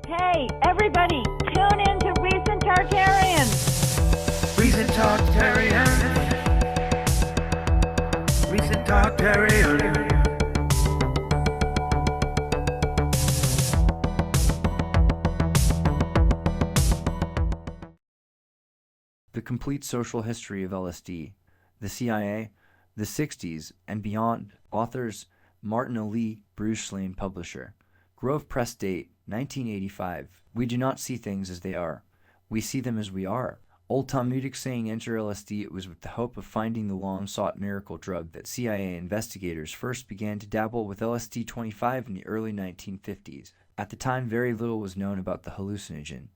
Hey, everybody, tune in to Recent Tartarians. Recent Tartarians. Recent Tartarians. The Complete Social History of LSD, the CIA, the 60s, and Beyond. Authors, Martin O. Lee, Bruce Slane, Publisher. Grove Press Date, 1985. We do not see things as they are. We see them as we are. Old Talmudic saying, enter LSD, it was with the hope of finding the long-sought miracle drug that CIA investigators first began to dabble with LSD-25 in the early 1950s. At the time, very little was known about the hallucinogen.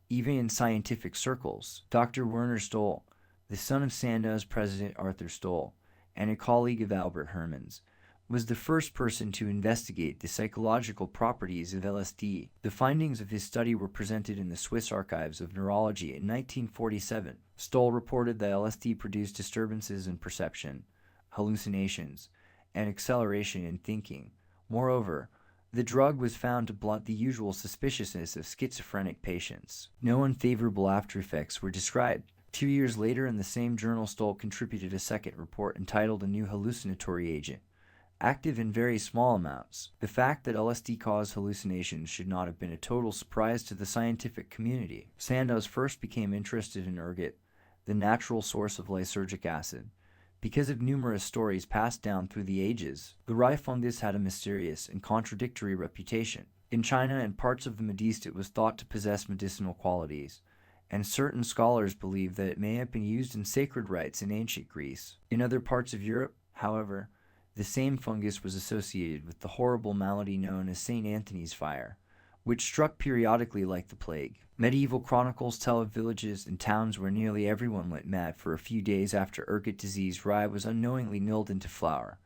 Even in scientific circles, Dr. Werner Stoll, the son of Sandow's president Arthur Stoll, and a colleague of Albert Herman's, was the first person to investigate the psychological properties of LSD. The findings of his study were presented in the Swiss Archives of Neurology in 1947. Stoll reported that LSD produced disturbances in perception, hallucinations, and acceleration in thinking. Moreover, the drug was found to blunt the usual suspiciousness of schizophrenic patients. No unfavorable after effects were described. 2 years later, in the same journal, Stoll contributed a second report entitled A New Hallucinatory Agent, active in very small amounts. The fact that LSD caused hallucinations should not have been a total surprise to the scientific community. Sandoz first became interested in ergot, the natural source of lysergic acid, because of numerous stories passed down through the ages. The rye fungus had a mysterious and contradictory reputation. In China and parts of the Middle East, it was thought to possess medicinal qualities, and certain scholars believe that it may have been used in sacred rites in ancient Greece. In other parts of Europe, however, the same fungus was associated with the horrible malady known as St. Anthony's fire, which struck periodically like the plague. Medieval chronicles tell of villages and towns where nearly everyone went mad for a few days after ergot disease. Rye was unknowingly milled into flour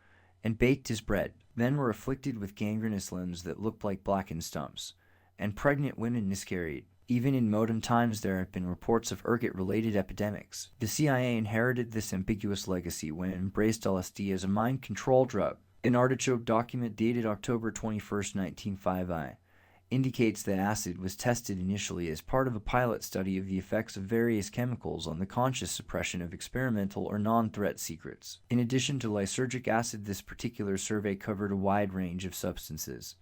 and baked as bread. Men were afflicted with gangrenous limbs that looked like blackened stumps, and pregnant women miscarried. Even in modern times, there have been reports of ergot-related epidemics. The CIA inherited this ambiguous legacy when it embraced LSD as a mind control drug. An Artichoke document dated October 21, 1905, indicates that acid was tested initially as part of a pilot study of the effects of various chemicals on the conscious suppression of experimental or non-threat secrets. In addition to lysergic acid, this particular survey covered a wide range of substances,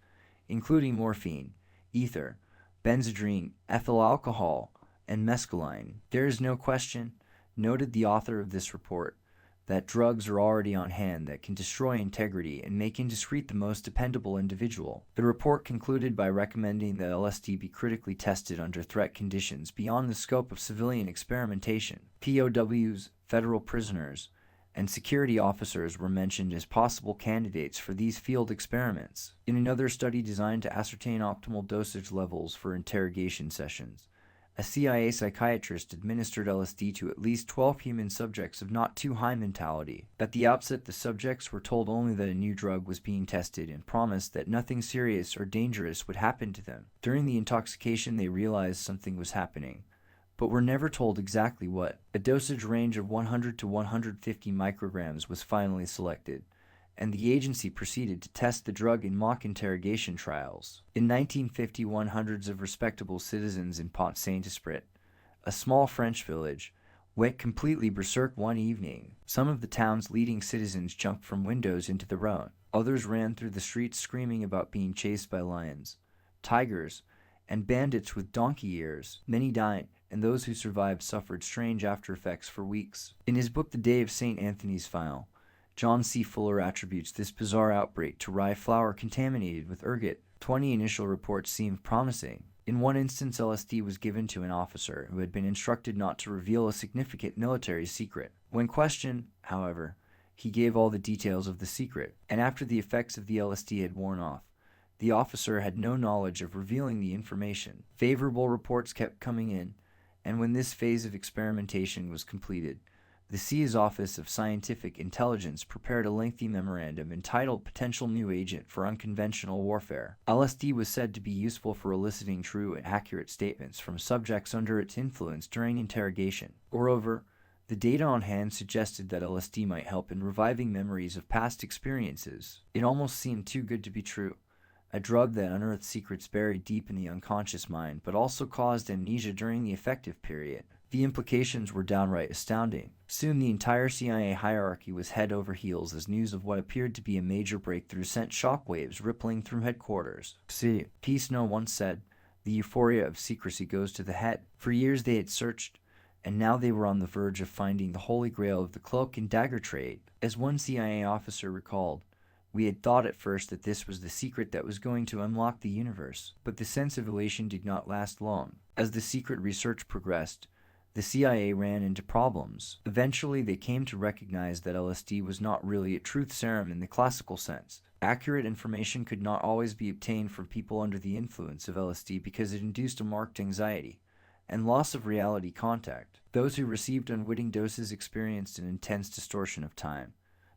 including morphine, ether, benzodrine, ethyl alcohol, and mescaline. There is no question, noted the author of this report, that drugs are already on hand that can destroy integrity and make indiscreet the most dependable individual. The report concluded by recommending that LSD be critically tested under threat conditions beyond the scope of civilian experimentation. POWs, federal prisoners, and security officers were mentioned as possible candidates for these field experiments. In another study designed to ascertain optimal dosage levels for interrogation sessions, a CIA psychiatrist administered LSD to at least 12 human subjects of not too high mentality. At the outset, the subjects were told only that a new drug was being tested and promised that nothing serious or dangerous would happen to them. During the intoxication, they realized something was happening, but were never told exactly what. A dosage range of 100 to 150 micrograms was finally selected, and the agency proceeded to test the drug in mock interrogation trials. In 1951, hundreds of respectable citizens in Pont-Saint-Esprit, a small French village, went completely berserk one evening. Some of the town's leading citizens jumped from windows into the Rhone. Others ran through the streets screaming about being chased by lions, tigers, and bandits with donkey ears. Many died, and those who survived suffered strange after effects for weeks. In his book The Day of St. Anthony's File, John C. Fuller attributes this bizarre outbreak to rye flour contaminated with ergot. 20 initial reports seemed promising. In one instance, LSD was given to an officer who had been instructed not to reveal a significant military secret. When questioned, however, he gave all the details of the secret, and after the effects of the LSD had worn off, the officer had no knowledge of revealing the information. Favorable reports kept coming in, and when this phase of experimentation was completed, the CIA's Office of Scientific Intelligence prepared a lengthy memorandum entitled Potential New Agent for Unconventional Warfare. LSD was said to be useful for eliciting true and accurate statements from subjects under its influence during interrogation. Moreover, the data on hand suggested that LSD might help in reviving memories of past experiences. It almost seemed too good to be true. a drug that unearthed secrets buried deep in the unconscious mind, but also caused amnesia during the effective period. The implications were downright astounding. Soon the entire CIA hierarchy was head over heels as news of what appeared to be a major breakthrough sent shockwaves rippling through headquarters. See, Peace No once said, "The euphoria of secrecy goes to the head." For years they had searched, and now they were on the verge of finding the holy grail of the cloak and dagger trade. As one CIA officer recalled, "We had thought at first that this was the secret that was going to unlock the universe, but the sense of elation did not last long. As the secret research progressed, the CIA ran into problems. Eventually, they came to recognize that LSD was not really a truth serum in the classical sense. Accurate information could not always be obtained from people under the influence of LSD because it induced a marked anxiety and loss of reality contact. Those who received unwitting doses experienced an intense distortion of time,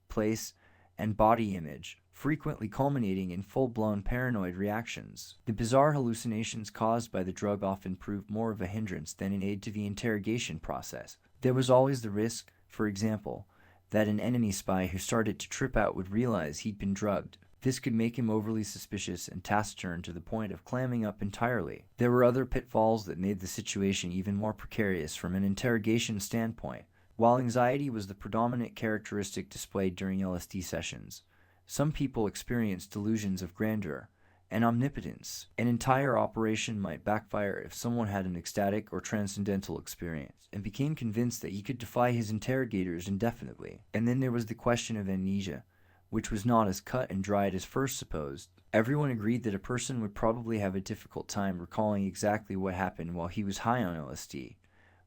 place, and body image, frequently culminating in full-blown paranoid reactions. The bizarre hallucinations caused by the drug often proved more of a hindrance than an aid to the interrogation process. There was always the risk, for example, that an enemy spy who started to trip out would realize he'd been drugged. This could make him overly suspicious and taciturn to the point of clamming up entirely. There were other pitfalls that made the situation even more precarious from an interrogation standpoint. While anxiety was the predominant characteristic displayed during LSD sessions, some people experienced delusions of grandeur and omnipotence. An entire operation might backfire if someone had an ecstatic or transcendental experience and became convinced that he could defy his interrogators indefinitely. And then there was the question of amnesia, which was not as cut and dried as first supposed. Everyone agreed that a person would probably have a difficult time recalling exactly what happened while he was high on LSD.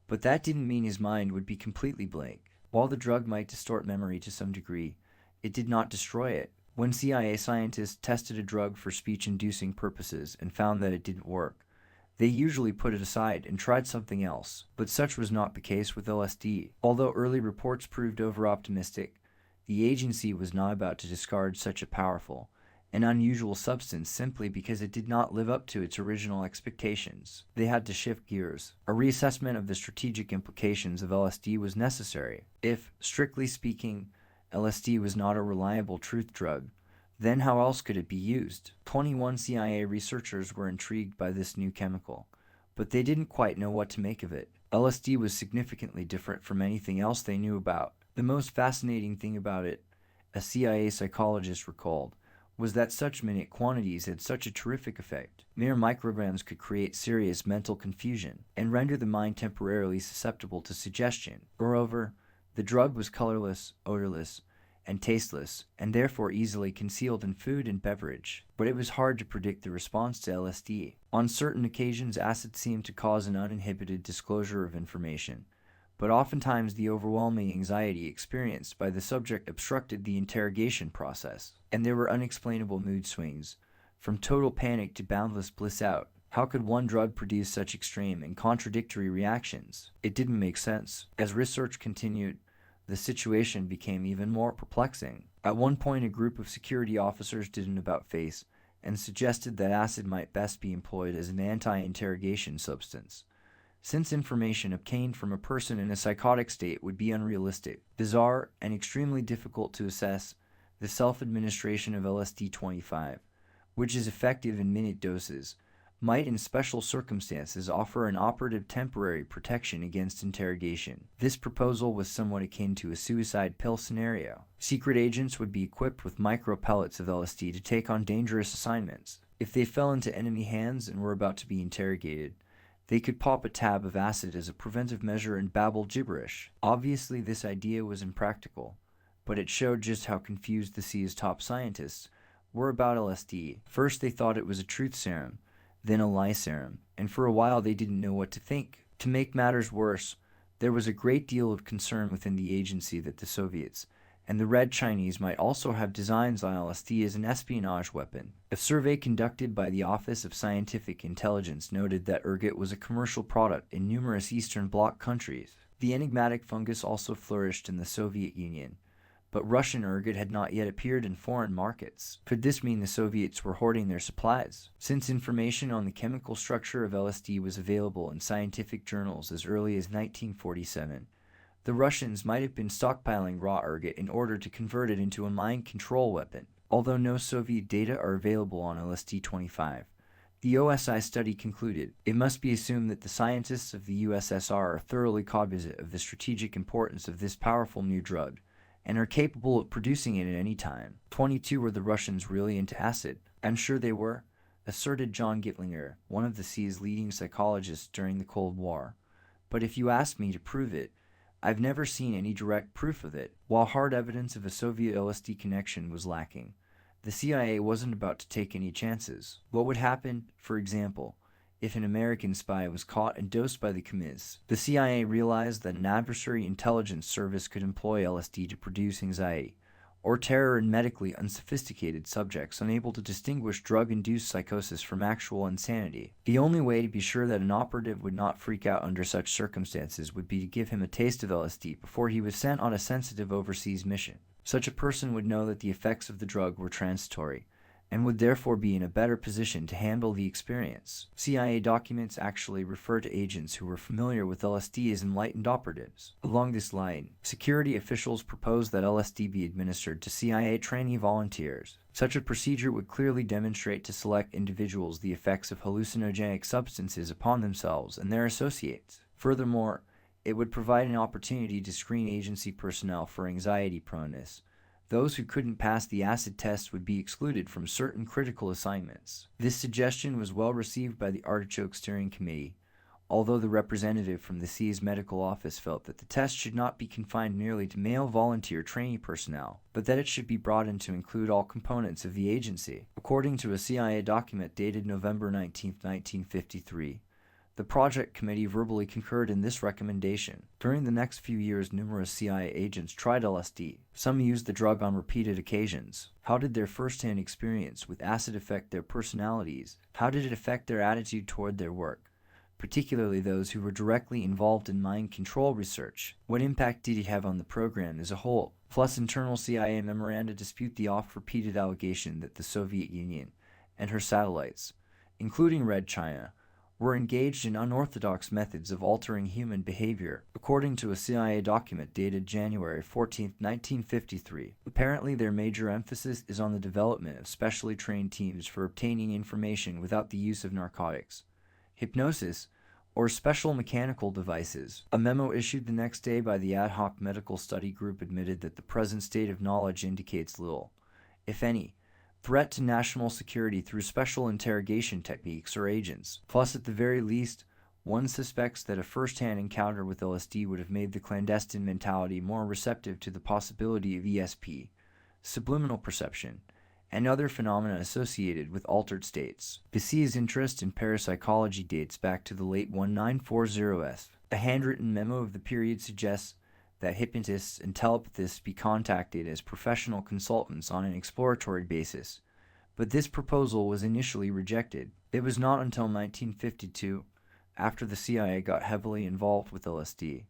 But that didn't mean his mind would be completely blank. While the drug might distort memory to some degree, it did not destroy it. When CIA scientists tested a drug for speech-inducing purposes and found that it didn't work, they usually put it aside and tried something else. But such was not the case with LSD. Although early reports proved over-optimistic, the agency was not about to discard such a powerful and unusual substance simply because it did not live up to its original expectations. They had to shift gears. A reassessment of the strategic implications of LSD was necessary. If, strictly speaking, LSD was not a reliable truth drug, then how else could it be used? 21 CIA researchers were intrigued by this new chemical, but they didn't quite know what to make of it. LSD was significantly different from anything else they knew about. The most fascinating thing about it, a CIA psychologist recalled, was that such minute quantities had such a terrific effect. Mere micrograms could create serious mental confusion and render the mind temporarily susceptible to suggestion. Moreover, the drug was colorless, odorless, and tasteless, and therefore easily concealed in food and beverage. But it was hard to predict the response to LSD. On certain occasions, acid seemed to cause an uninhibited disclosure of information, but oftentimes the overwhelming anxiety experienced by the subject obstructed the interrogation process, and there were unexplainable mood swings, from total panic to boundless bliss out. How could one drug produce such extreme and contradictory reactions? It didn't make sense. As research continued, the situation became even more perplexing. At one point, a group of security officers did an about-face and suggested that acid might best be employed as an anti-interrogation substance, since information obtained from a person in a psychotic state would be unrealistic, bizarre, and extremely difficult to assess. The self-administration of LSD-25, which is effective in minute doses, might in special circumstances offer an operative temporary protection against interrogation. This proposal was somewhat akin to a suicide pill scenario. Secret agents would be equipped with micro pellets of LSD to take on dangerous assignments. If they fell into enemy hands and were about to be interrogated, they could pop a tab of acid as a preventive measure and babble gibberish. Obviously, this idea was impractical, but it showed just how confused the CIA's top scientists were about LSD. First, they thought it was a truth serum, then a lie serum, and for a while they didn't know what to think. To make matters worse, there was a great deal of concern within the agency that the Soviets and the Red Chinese might also have designs on LSD as an espionage weapon. A survey conducted by the Office of Scientific Intelligence noted that ergot was a commercial product in numerous Eastern Bloc countries. The enigmatic fungus also flourished in the Soviet Union, but Russian ergot had not yet appeared in foreign markets. Could this mean the Soviets were hoarding their supplies? Since information on the chemical structure of LSD was available in scientific journals as early as 1947, the Russians might have been stockpiling raw ergot in order to convert it into a mind control weapon. Although no Soviet data are available on LSD-25, the OSI study concluded it must be assumed that the scientists of the USSR are thoroughly cognizant of the strategic importance of this powerful new drug and are capable of producing it at any time. 22 Were the Russians really into acid? I'm sure they were, asserted John Gittlinger, one of the CIA's leading psychologists during the Cold War. But if you ask me to prove it, I've never seen any direct proof of it. While hard evidence of a Soviet LSD connection was lacking, the CIA wasn't about to take any chances. What would happen, for example, if an American spy was caught and dosed by the communists? The CIA realized that an adversary intelligence service could employ LSD to produce anxiety or terror in medically unsophisticated subjects unable to distinguish drug-induced psychosis from actual insanity. The only way to be sure that an operative would not freak out under such circumstances would be to give him a taste of LSD before he was sent on a sensitive overseas mission. Such a person would know that the effects of the drug were transitory, and would therefore be in a better position to handle the experience. CIA documents actually refer to agents who were familiar with LSD as enlightened operatives. Along this line, security officials proposed that LSD be administered to CIA trainee volunteers. Such a procedure would clearly demonstrate to select individuals the effects of hallucinogenic substances upon themselves and their associates. Furthermore, it would provide an opportunity to screen agency personnel for anxiety proneness. Those who couldn't pass the acid test would be excluded from certain critical assignments. This suggestion was well received by the Artichoke Steering Committee, although the representative from the CIA's medical office felt that the test should not be confined merely to male volunteer trainee personnel, but that it should be broadened to include all components of the agency. According to a CIA document dated November 19, 1953, the project committee verbally concurred in this recommendation. During the next few years, numerous CIA agents tried LSD. Some used the drug on repeated occasions. How did their first-hand experience with acid affect their personalities? How did it affect their attitude toward their work, particularly those who were directly involved in mind control research? What impact did it have on the program as a whole? Plus, internal CIA memoranda dispute the oft-repeated allegation that the Soviet Union and her satellites, including Red China, were engaged in unorthodox methods of altering human behavior. According to a CIA document dated January 14, 1953, apparently their major emphasis is on the development of specially trained teams for obtaining information without the use of narcotics, hypnosis, or special mechanical devices. A memo issued the next day by the Ad Hoc Medical Study Group admitted that the present state of knowledge indicates little, if any, threat to national security through special interrogation techniques or agents. Plus, at the very least, one suspects that a first-hand encounter with LSD would have made the clandestine mentality more receptive to the possibility of ESP, subliminal perception, and other phenomena associated with altered states. The CIA's interest in parapsychology dates back to the late 1940s. A handwritten memo of the period suggests that hypnotists and telepathists be contacted as professional consultants on an exploratory basis, but this proposal was initially rejected. It was not until 1952, after the CIA got heavily involved with LSD,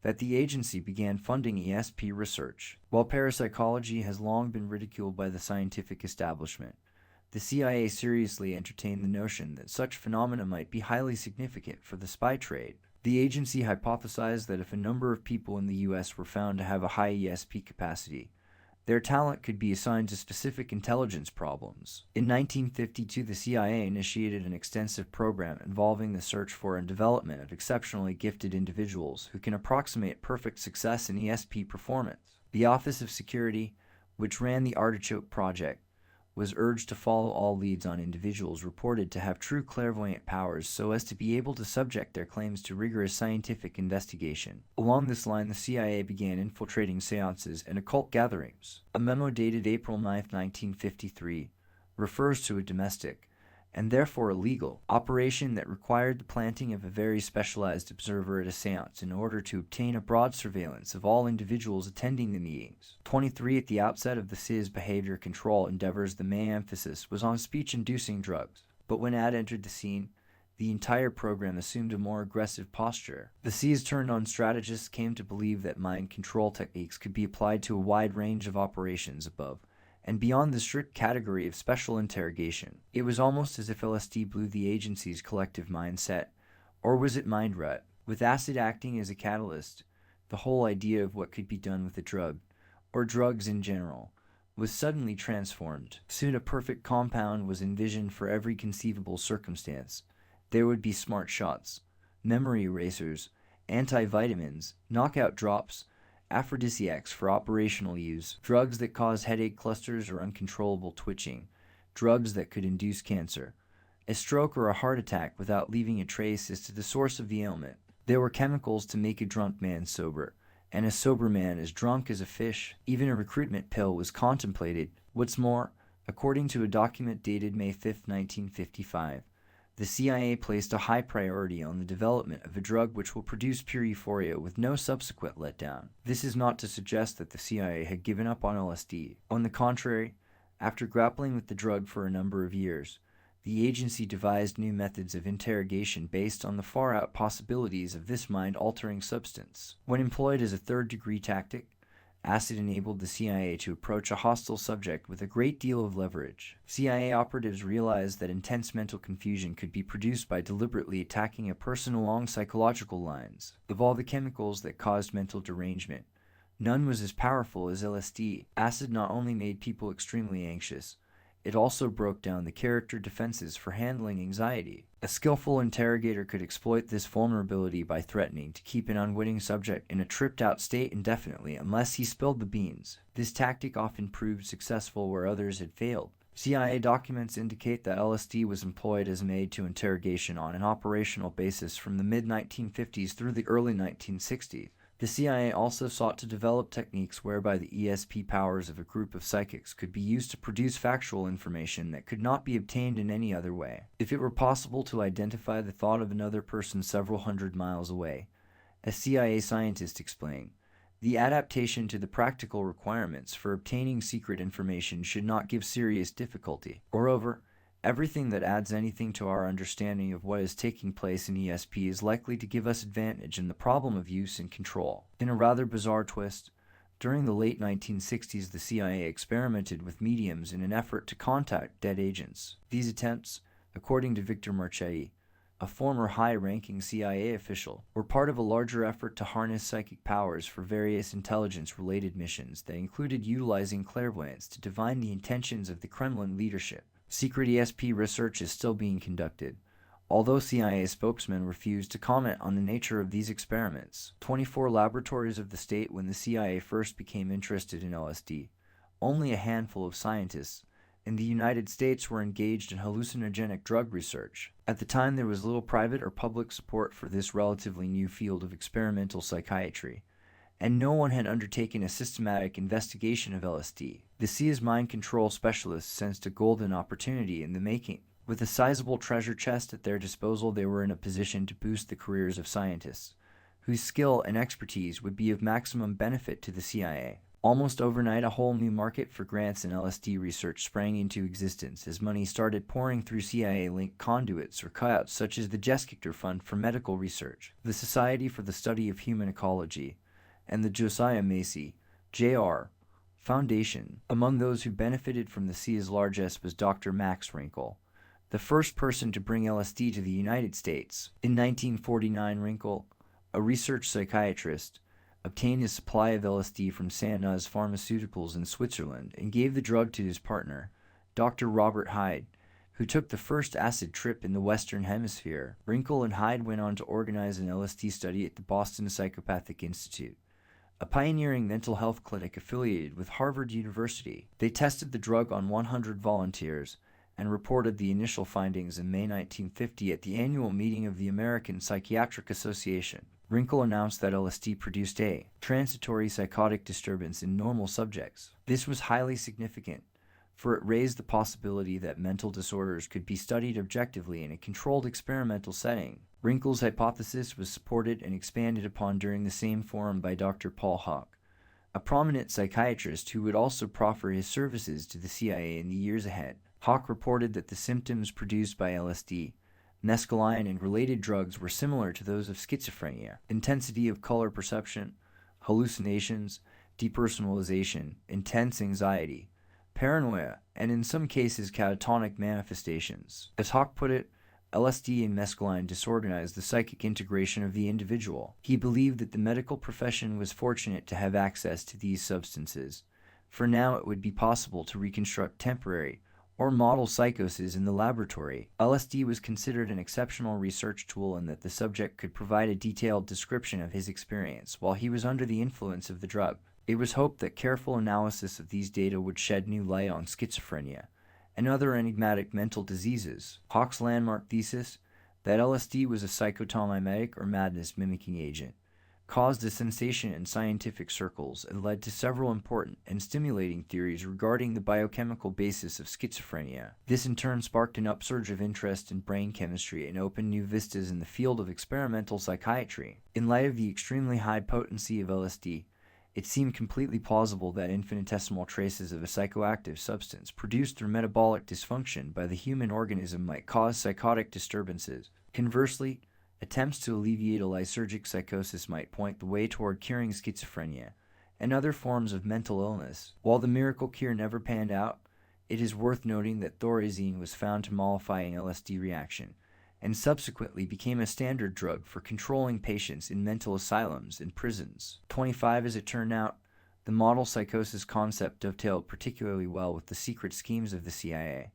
that the agency began funding ESP research. While parapsychology has long been ridiculed by the scientific establishment, the CIA seriously entertained the notion that such phenomena might be highly significant for the spy trade. The agency hypothesized that if a number of people in the U.S. were found to have a high ESP capacity, their talent could be assigned to specific intelligence problems. In 1952, the CIA initiated an extensive program involving the search for and development of exceptionally gifted individuals who can approximate perfect success in ESP performance. The Office of Security, which ran the Artichoke Project, was urged to follow all leads on individuals reported to have true clairvoyant powers so as to be able to subject their claims to rigorous scientific investigation. Along this line, the CIA began infiltrating seances and occult gatherings. A memo dated April 9, 1953, refers to a domestic, and therefore illegal, operation that required the planting of a very specialized observer at a seance in order to obtain a broad surveillance of all individuals attending the meetings. 23 At the outset of the CIA's behavior control endeavors, the main emphasis was on speech-inducing drugs, but when AD entered the scene, the entire program assumed a more aggressive posture. The CIA's turned-on strategists came to believe that mind control techniques could be applied to a wide range of operations above and beyond the strict category of special interrogation. It was almost as if LSD blew the agency's collective mindset, or was it mind rut? With acid acting as a catalyst, the whole idea of what could be done with a drug, or drugs in general, was suddenly transformed. Soon a perfect compound was envisioned for every conceivable circumstance. There would be smart shots, memory erasers, antivitamins, knockout drops, aphrodisiacs for operational use, drugs that cause headache clusters or uncontrollable twitching, drugs that could induce cancer. A stroke or a heart attack without leaving a trace as to the source of the ailment. There were chemicals to make a drunk man sober, and a sober man as drunk as a fish. Even a recruitment pill was contemplated. What's more, according to a document dated May 5, 1955, the CIA placed a high priority on the development of a drug which will produce pure euphoria with no subsequent letdown. This is not to suggest that the CIA had given up on LSD. On the contrary, after grappling with the drug for a number of years, the agency devised new methods of interrogation based on the far-out possibilities of this mind-altering substance. When employed as a third-degree tactic, acid enabled the CIA to approach a hostile subject with a great deal of leverage. CIA operatives realized that intense mental confusion could be produced by deliberately attacking a person along psychological lines. Of all the chemicals that caused mental derangement, none was as powerful as LSD. Acid not only made people extremely anxious, it also broke down the character defenses for handling anxiety. A skillful interrogator could exploit this vulnerability by threatening to keep an unwitting subject in a tripped-out state indefinitely unless he spilled the beans. This tactic often proved successful where others had failed. CIA documents indicate that LSD was employed as an aid to interrogation on an operational basis from the mid-1950s through the early 1960s. The CIA also sought to develop techniques whereby the ESP powers of a group of psychics could be used to produce factual information that could not be obtained in any other way. If it were possible to identify the thought of another person several hundred miles away, a CIA scientist explained, the adaptation to the practical requirements for obtaining secret information should not give serious difficulty. Moreover, everything that adds anything to our understanding of what is taking place in ESP is likely to give us advantage in the problem of use and control. In a rather bizarre twist, during the late 1960s the CIA experimented with mediums in an effort to contact dead agents. These attempts, according to Victor Marchetti, a former high-ranking CIA official, were part of a larger effort to harness psychic powers for various intelligence-related missions that included utilizing clairvoyance to divine the intentions of the Kremlin leadership. Secret ESP research is still being conducted, although CIA spokesmen refused to comment on the nature of these experiments. 24 laboratories of the state when the CIA first became interested in LSD. Only a handful of scientists in the United States were engaged in hallucinogenic drug research. At the time, there was little private or public support for this relatively new field of experimental psychiatry, and no one had undertaken a systematic investigation of LSD. The CIA's mind control specialists sensed a golden opportunity in the making. With a sizable treasure chest at their disposal, they were in a position to boost the careers of scientists, whose skill and expertise would be of maximum benefit to the CIA. Almost overnight, a whole new market for grants in LSD research sprang into existence as money started pouring through CIA-linked conduits or cutouts such as the Xirtus Fund for Medical Research, the Society for the Study of Human Ecology, and the Josiah Macy, Jr. Foundation. Among those who benefited from the CIA's largesse was Dr. Max Rinkel, the first person to bring LSD to the United States. In 1949, Rinkel, a research psychiatrist, obtained his supply of LSD from Sandoz Pharmaceuticals in Switzerland and gave the drug to his partner, Dr. Robert Hyde, who took the first acid trip in the Western Hemisphere. Rinkel and Hyde went on to organize an LSD study at the Boston Psychopathic Institute, a pioneering mental health clinic affiliated with Harvard University. They tested the drug on 100 volunteers and reported the initial findings in May 1950 at the annual meeting of the American Psychiatric Association. Rinkel announced that LSD produced a transitory psychotic disturbance in normal subjects. This was highly significant, for it raised the possibility that mental disorders could be studied objectively in a controlled experimental setting. Rinkel's hypothesis was supported and expanded upon during the same forum by Dr. Paul Hock, a prominent psychiatrist who would also proffer his services to the CIA in the years ahead. Hock reported that the symptoms produced by LSD, mescaline, and related drugs were similar to those of schizophrenia: intensity of color perception, hallucinations, depersonalization, intense anxiety, paranoia, and in some cases catatonic manifestations. As Hock put it, LSD and mescaline disorganized the psychic integration of the individual. He believed that the medical profession was fortunate to have access to these substances, For now, it would be possible to reconstruct temporary or model psychoses in the laboratory. LSD was considered an exceptional research tool in that the subject could provide a detailed description of his experience while he was under the influence of the drug. It was hoped that careful analysis of these data would shed new light on schizophrenia and other enigmatic mental diseases. Hock's landmark thesis, that LSD was a psychotomimetic or madness-mimicking agent, caused a sensation in scientific circles and led to several important and stimulating theories regarding the biochemical basis of schizophrenia. This in turn sparked an upsurge of interest in brain chemistry and opened new vistas in the field of experimental psychiatry. In light of the extremely high potency of LSD, it seemed completely plausible that infinitesimal traces of a psychoactive substance produced through metabolic dysfunction by the human organism might cause psychotic disturbances. Conversely, attempts to alleviate a lysergic psychosis might point the way toward curing schizophrenia and other forms of mental illness. While the miracle cure never panned out, it is worth noting that thorazine was found to mollify an LSD reaction, and subsequently became a standard drug for controlling patients in mental asylums and prisons. 25 As it turned out, the model psychosis concept dovetailed particularly well with the secret schemes of the CIA,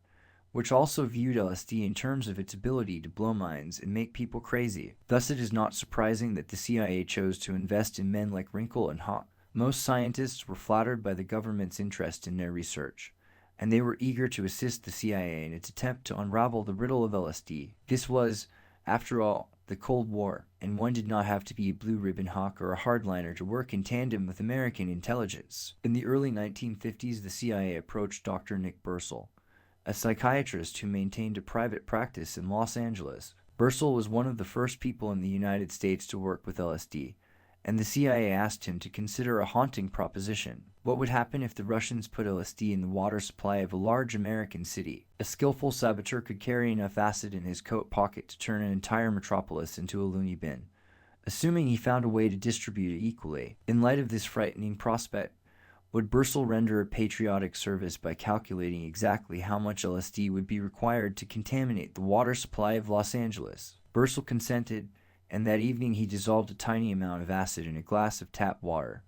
which also viewed LSD in terms of its ability to blow minds and make people crazy. Thus, it is not surprising that the CIA chose to invest in men like Wrinkle and Hock. Most scientists were flattered by the government's interest in their research, and they were eager to assist the CIA in its attempt to unravel the riddle of LSD. This was, after all, the Cold War, and one did not have to be a blue-ribbon hawk or a hardliner to work in tandem with American intelligence. In the early 1950s, the CIA approached Dr. Nick Bursell, a psychiatrist who maintained a private practice in Los Angeles. Bursell was one of the first people in the United States to work with LSD, and the CIA asked him to consider a haunting proposition. What would happen if the Russians put LSD in the water supply of a large American city? A skillful saboteur could carry enough acid in his coat pocket to turn an entire metropolis into a loony bin, assuming he found a way to distribute it equally. In light of this frightening prospect, would Bursell render a patriotic service by calculating exactly how much LSD would be required to contaminate the water supply of Los Angeles? Bursell consented, and that evening he dissolved a tiny amount of acid in a glass of tap water,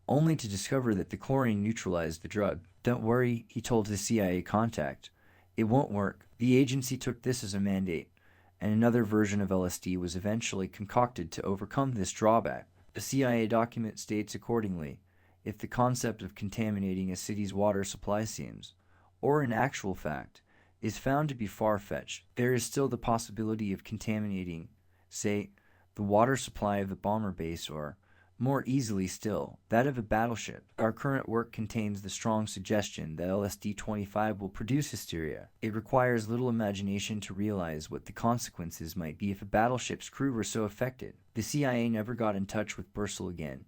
only to discover that the chlorine neutralized the drug. "Don't worry," he told his CIA contact. "It won't work." The agency took this as a mandate, and another version of LSD was eventually concocted to overcome this drawback. A CIA document states accordingly, if the concept of contaminating a city's water supply seems, or in actual fact, is found to be far-fetched, there is still the possibility of contaminating, say, the water supply of a bomber base or, more easily still, that of a battleship. Our current work contains the strong suggestion that LSD-25 will produce hysteria. It requires little imagination to realize what the consequences might be if a battleship's crew were so affected. The CIA never got in touch with Bursell again,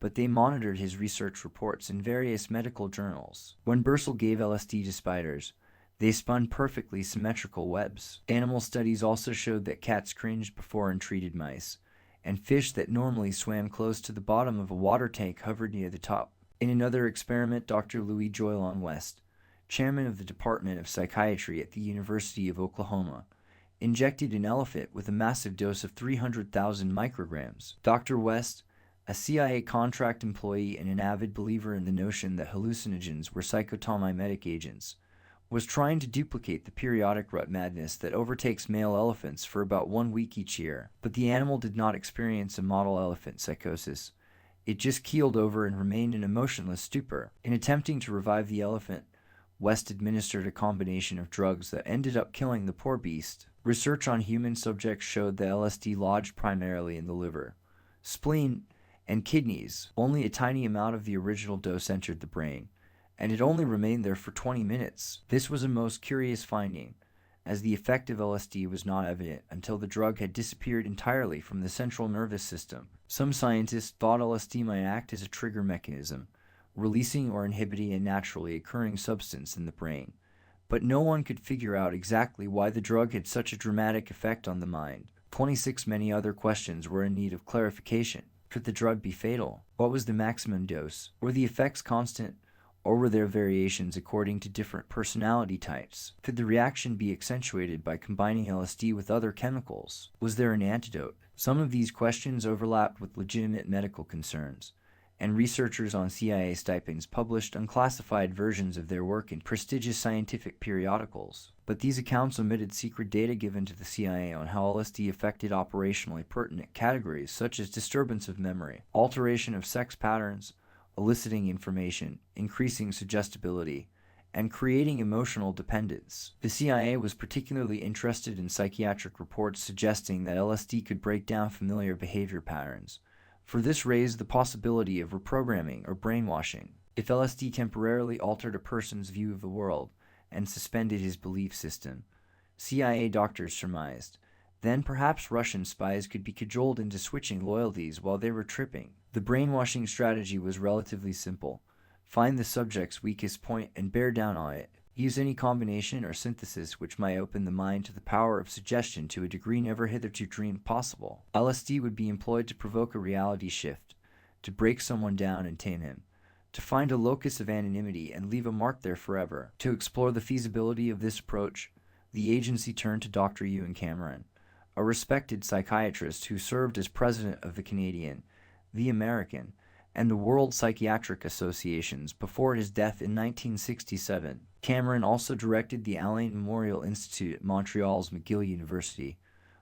but they monitored his research reports in various medical journals. When Bursell gave LSD to spiders, they spun perfectly symmetrical webs. Animal studies also showed that cats cringed before untreated mice, and fish that normally swam close to the bottom of a water tank hovered near the top. In another experiment, Dr. Louis Joylon West, chairman of the Department of Psychiatry at the University of Oklahoma, injected an elephant with a massive dose of 300,000 micrograms. Dr. West, a CIA contract employee and an avid believer in the notion that hallucinogens were psychotomimetic agents, was trying to duplicate the periodic rut madness that overtakes male elephants for about 1 week each year. But the animal did not experience a model elephant psychosis. It just keeled over and remained in a motionless stupor. In attempting to revive the elephant, West administered a combination of drugs that ended up killing the poor beast. Research on human subjects showed that LSD lodged primarily in the liver, spleen, and kidneys. Only a tiny amount of the original dose entered the brain, and it only remained there for 20 minutes. This was a most curious finding, as the effect of LSD was not evident until the drug had disappeared entirely from the central nervous system. Some scientists thought LSD might act as a trigger mechanism, releasing or inhibiting a naturally occurring substance in the brain, but no one could figure out exactly why the drug had such a dramatic effect on the mind. 26 Many other questions were in need of clarification. Could the drug be fatal? What was the maximum dose? Were the effects constant, or were there variations according to different personality types? Could the reaction be accentuated by combining LSD with other chemicals? Was there an antidote? Some of these questions overlapped with legitimate medical concerns, and researchers on CIA stipends published unclassified versions of their work in prestigious scientific periodicals. But these accounts omitted secret data given to the CIA on how LSD affected operationally pertinent categories such as disturbance of memory, alteration of sex patterns, eliciting information, increasing suggestibility, and creating emotional dependence. The CIA was particularly interested in psychiatric reports suggesting that LSD could break down familiar behavior patterns, for this raised the possibility of reprogramming or brainwashing. If LSD temporarily altered a person's view of the world and suspended his belief system, CIA doctors surmised, then perhaps Russian spies could be cajoled into switching loyalties while they were tripping. The brainwashing strategy was relatively simple. Find the subject's weakest point and bear down on it. Use any combination or synthesis which might open the mind to the power of suggestion to a degree never hitherto dreamed possible. LSD would be employed to provoke a reality shift, to break someone down and tame him, to find a locus of anonymity and leave a mark there forever. To explore the feasibility of this approach, the agency turned to Dr. Ewan Cameron, a respected psychiatrist who served as president of the Canadian, the American, and the World Psychiatric Associations before his death in 1967. Cameron also directed the Alain Memorial Institute at Montreal's McGill University,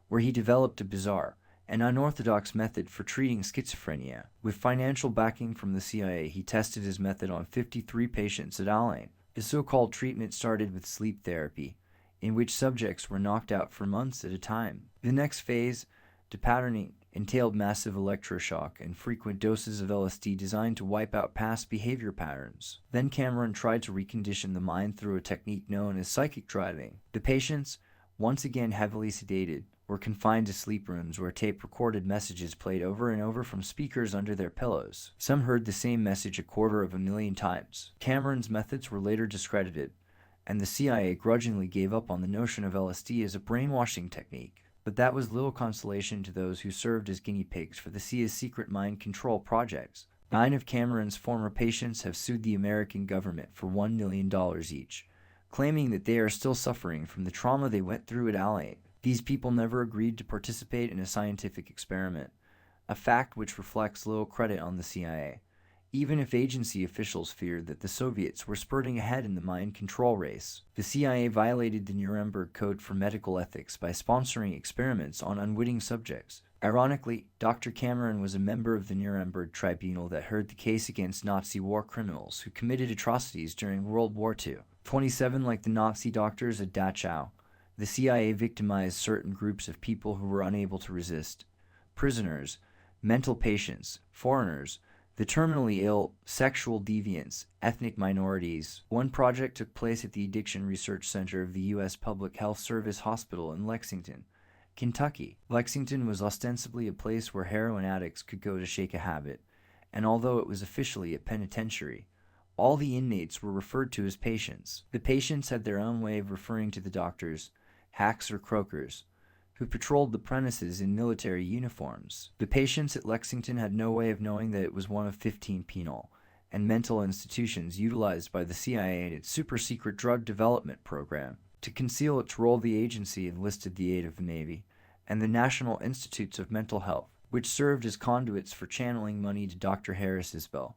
where he developed a bizarre and unorthodox method for treating schizophrenia. With financial backing from the CIA, he tested his method on 53 patients at Alain. The so-called treatment started with sleep therapy, in which subjects were knocked out for months at a time. The next phase, depatterning, entailed massive electroshock and frequent doses of LSD designed to wipe out past behavior patterns. Then Cameron tried to recondition the mind through a technique known as psychic driving. The patients, once again heavily sedated, were confined to sleep rooms where tape-recorded messages played over and over from speakers under their pillows. Some heard the same message 250,000 times. Cameron's methods were later discredited, and the CIA grudgingly gave up on the notion of LSD as a brainwashing technique. But that was little consolation to those who served as guinea pigs for the CIA's secret mind control projects. 9 of Cameron's former patients have sued the American government for $1 million each, claiming that they are still suffering from the trauma they went through at Alain. These people never agreed to participate in a scientific experiment, a fact which reflects little credit on the CIA, even if agency officials feared that the Soviets were spurting ahead in the mind control race. The CIA violated the Nuremberg Code for Medical Ethics by sponsoring experiments on unwitting subjects. Ironically, Dr. Cameron was a member of the Nuremberg tribunal that heard the case against Nazi war criminals who committed atrocities during World War II. 27 like the Nazi doctors at Dachau, the CIA victimized certain groups of people who were unable to resist: prisoners, mental patients, foreigners, the terminally ill, sexual deviants, ethnic minorities. One project took place at the Addiction Research Center of the U.S. Public Health Service Hospital in Lexington, Kentucky. Lexington was ostensibly a place where heroin addicts could go to shake a habit, and although it was officially a penitentiary, all the inmates were referred to as patients. The patients had their own way of referring to the doctors, hacks or croakers, who patrolled the premises in military uniforms. The patients at Lexington had no way of knowing that it was one of 15 penal and mental institutions utilized by the CIA in its super-secret drug development program. To conceal its role, the agency enlisted the aid of the Navy and the National Institutes of Mental Health, which served as conduits for channeling money to Dr. Harris Isbell,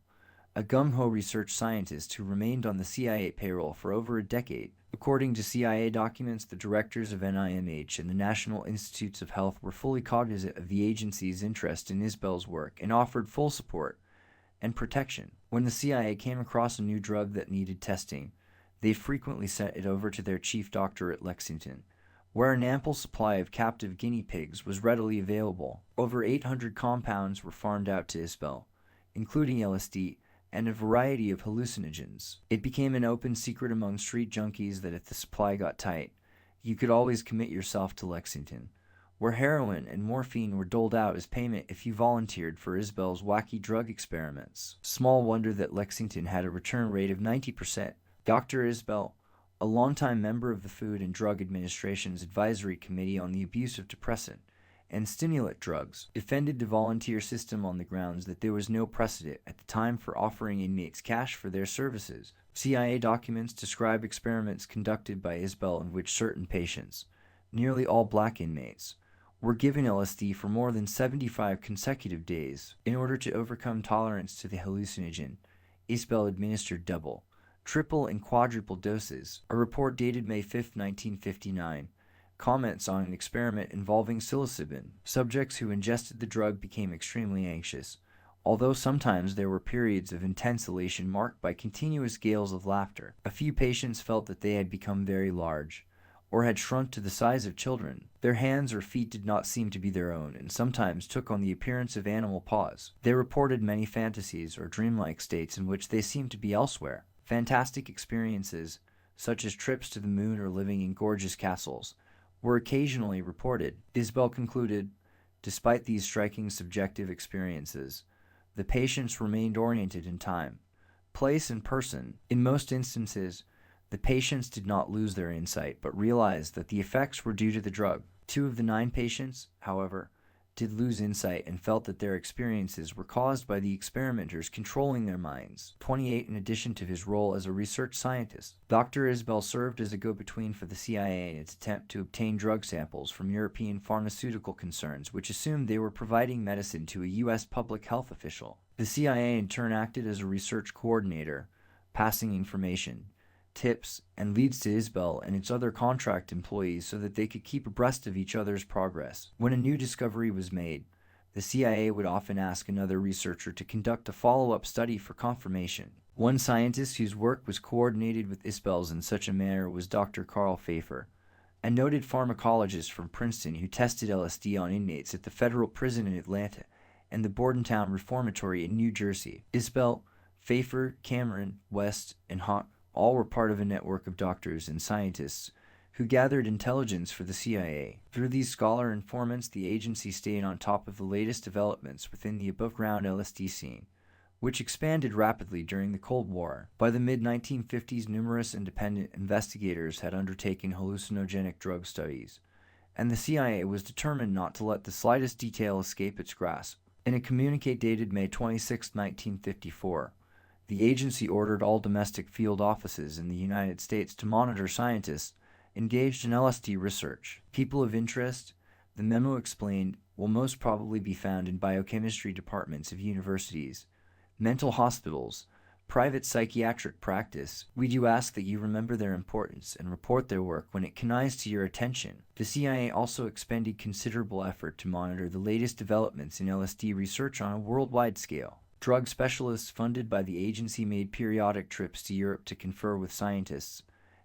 a gung-ho research scientist who remained on the CIA payroll for over a decade. According to CIA documents, the directors of NIMH and the National Institutes of Health were fully cognizant of the agency's interest in Isbell's work and offered full support and protection. When the CIA came across a new drug that needed testing, they frequently sent it over to their chief doctor at Lexington, where an ample supply of captive guinea pigs was readily available. Over 800 compounds were farmed out to Isbell, including LSD, and a variety of hallucinogens. It became an open secret among street junkies that if the supply got tight, you could always commit yourself to Lexington, where heroin and morphine were doled out as payment if you volunteered for Isbell's wacky drug experiments. Small wonder that Lexington had a return rate of 90%. Dr. Isbell, a longtime member of the Food and Drug Administration's Advisory Committee on the Abuse of Depressant and Stimulant Drugs, defended the volunteer system on the grounds that there was no precedent at the time for offering inmates cash for their services. CIA documents describe experiments conducted by Isbell in which certain patients, nearly all black inmates, were given LSD for more than 75 consecutive days. In order to overcome tolerance to the hallucinogen, Isbell administered double, triple, and quadruple doses. A report dated May 5, 1959, comments on an experiment involving psilocybin. Subjects who ingested the drug became extremely anxious, although sometimes there were periods of intense elation marked by continuous gales of laughter. A few patients felt that they had become very large, or had shrunk to the size of children. Their hands or feet did not seem to be their own, and sometimes took on the appearance of animal paws. They reported many fantasies or dreamlike states in which they seemed to be elsewhere. Fantastic experiences, such as trips to the moon or living in gorgeous castles, were occasionally reported. Isbell concluded, despite these striking subjective experiences, the patients remained oriented in time, place, and person. In most instances, the patients did not lose their insight, but realized that the effects were due to the drug. 2 of the 9 patients, however, did lose insight and felt that their experiences were caused by the experimenters controlling their minds. 28. In addition to his role as a research scientist, Dr. Isbell served as a go-between for the CIA in its attempt to obtain drug samples from European pharmaceutical concerns which assumed they were providing medicine to a U.S. public health official. The CIA in turn acted as a research coordinator, passing information, tips, and leads to Isbell and its other contract employees so that they could keep abreast of each other's progress. When a new discovery was made, the CIA would often ask another researcher to conduct a follow-up study for confirmation. One scientist whose work was coordinated with Isbell's in such a manner was Dr. Carl Pfeiffer, a noted pharmacologist from Princeton who tested LSD on inmates at the federal prison in Atlanta and the Bordentown Reformatory in New Jersey. Isbell, Pfeiffer, Cameron, West, and Hawk all were part of a network of doctors and scientists who gathered intelligence for the CIA. Through these scholar informants, the agency stayed on top of the latest developments within the above-ground LSD scene, which expanded rapidly during the Cold War. By the mid-1950s, numerous independent investigators had undertaken hallucinogenic drug studies, and the CIA was determined not to let the slightest detail escape its grasp. In a communique dated May 26, 1954, the agency ordered all domestic field offices in the United States to monitor scientists engaged in LSD research. People of interest, the memo explained, will most probably be found in biochemistry departments of universities, mental hospitals, private psychiatric practice. We do ask that you remember their importance and report their work when it connies to your attention. The CIA also expended considerable effort to monitor the latest developments in LSD research on a worldwide scale. Drug specialists funded by the agency made periodic trips to Europe to confer with scientists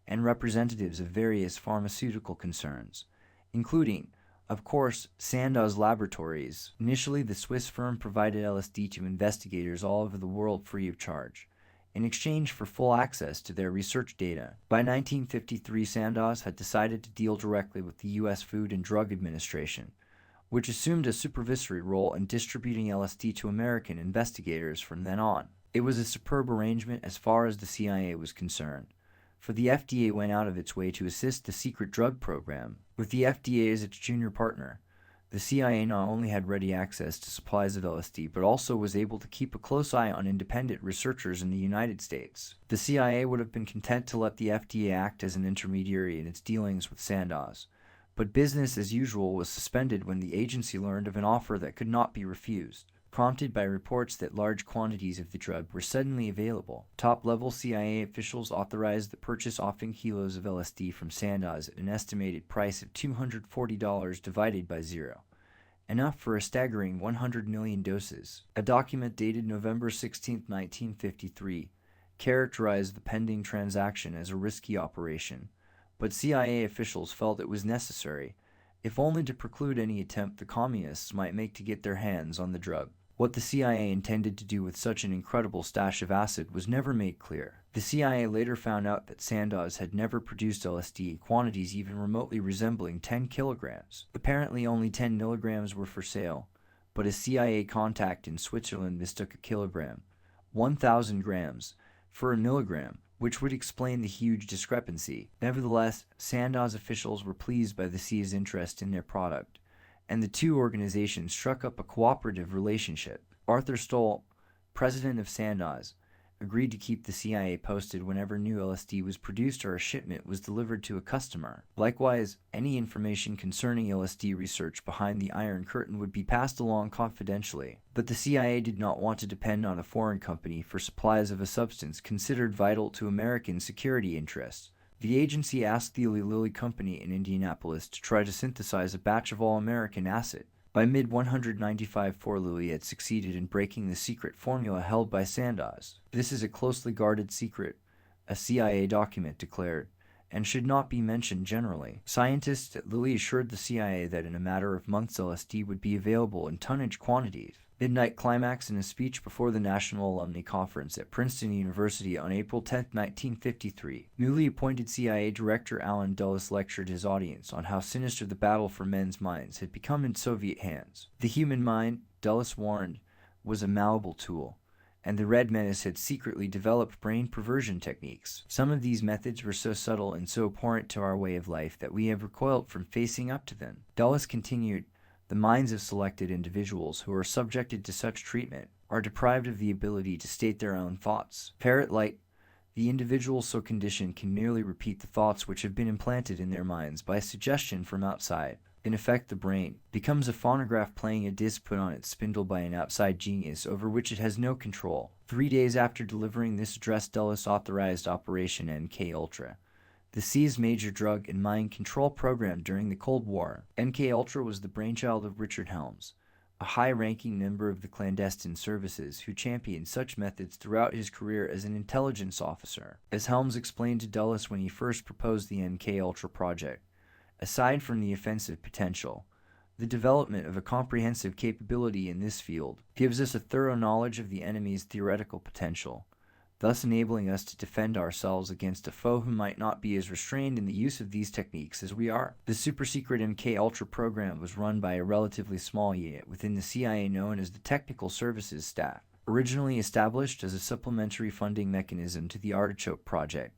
and representatives of various pharmaceutical concerns, including, of course, Sandoz Laboratories. Initially, the Swiss firm provided LSD to investigators all over the world free of charge, in exchange for full access to their research data. By 1953, Sandoz had decided to deal directly with the U.S. Food and Drug Administration, which assumed a supervisory role in distributing LSD to American investigators from then on. It was a superb arrangement as far as the CIA was concerned, for the FDA went out of its way to assist the secret drug program. With the FDA as its junior partner, the CIA not only had ready access to supplies of LSD, but also was able to keep a close eye on independent researchers in the United States. The CIA would have been content to let the FDA act as an intermediary in its dealings with Sandoz, but business as usual was suspended when the agency learned of an offer that could not be refused. Prompted by reports that large quantities of the drug were suddenly available, top-level CIA officials authorized the purchase of kilos of LSD from Sandoz at an estimated price of $240 divided by 0, enough for a staggering 100 million doses. A document dated November 16, 1953, characterized the pending transaction as a risky operation, but CIA officials felt it was necessary, if only to preclude any attempt the communists might make to get their hands on the drug. What the CIA intended to do with such an incredible stash of acid was never made clear. The CIA later found out that Sandoz had never produced LSD in quantities even remotely resembling 10 kilograms. Apparently only 10 milligrams were for sale, but a CIA contact in Switzerland mistook a kilogram, 1,000 grams, for a milligram, which would explain the huge discrepancy. Nevertheless, Sandoz officials were pleased by the CIA's interest in their product, and the two organizations struck up a cooperative relationship. Arthur Stoll, president of Sandoz, agreed to keep the CIA posted whenever new LSD was produced or a shipment was delivered to a customer. Likewise, any information concerning LSD research behind the Iron Curtain would be passed along confidentially. But the CIA did not want to depend on a foreign company for supplies of a substance considered vital to American security interests. The agency asked the Eli Lilly Company in Indianapolis to try to synthesize a batch of all-American acid. By mid-195, Lilly had succeeded in breaking the secret formula held by Sandoz. This is a closely guarded secret, a CIA document declared, and should not be mentioned generally. Scientists at Lilly assured the CIA that in a matter of months LSD would be available in tonnage quantities. Midnight climax in a speech before the National Alumni Conference at Princeton University on April 10, 1953. Newly appointed CIA Director Allen Dulles lectured his audience on how sinister the battle for men's minds had become in Soviet hands. The human mind, Dulles warned, was a malleable tool, and the Red Menace had secretly developed brain perversion techniques. Some of these methods were so subtle and so abhorrent to our way of life that we have recoiled from facing up to them. Dulles continued, the minds of selected individuals who are subjected to such treatment are deprived of the ability to state their own thoughts. Parrot-like, the individual so conditioned can merely repeat the thoughts which have been implanted in their minds by suggestion from outside. In effect, the brain becomes a phonograph playing a disc put on its spindle by an outside genius over which it has no control. 3 days after delivering this address, Dulles authorized Operation MK-Ultra, the CIA's major drug and mind control program during the Cold War. MK-Ultra was the brainchild of Richard Helms, a high-ranking member of the clandestine services who championed such methods throughout his career as an intelligence officer. As Helms explained to Dulles when he first proposed the MK-Ultra project, aside from the offensive potential, the development of a comprehensive capability in this field gives us a thorough knowledge of the enemy's theoretical potential, thus enabling us to defend ourselves against a foe who might not be as restrained in the use of these techniques as we are. The super-secret MK-Ultra program was run by a relatively small unit within the CIA known as the Technical Services Staff. Originally established as a supplementary funding mechanism to the Artichoke Project,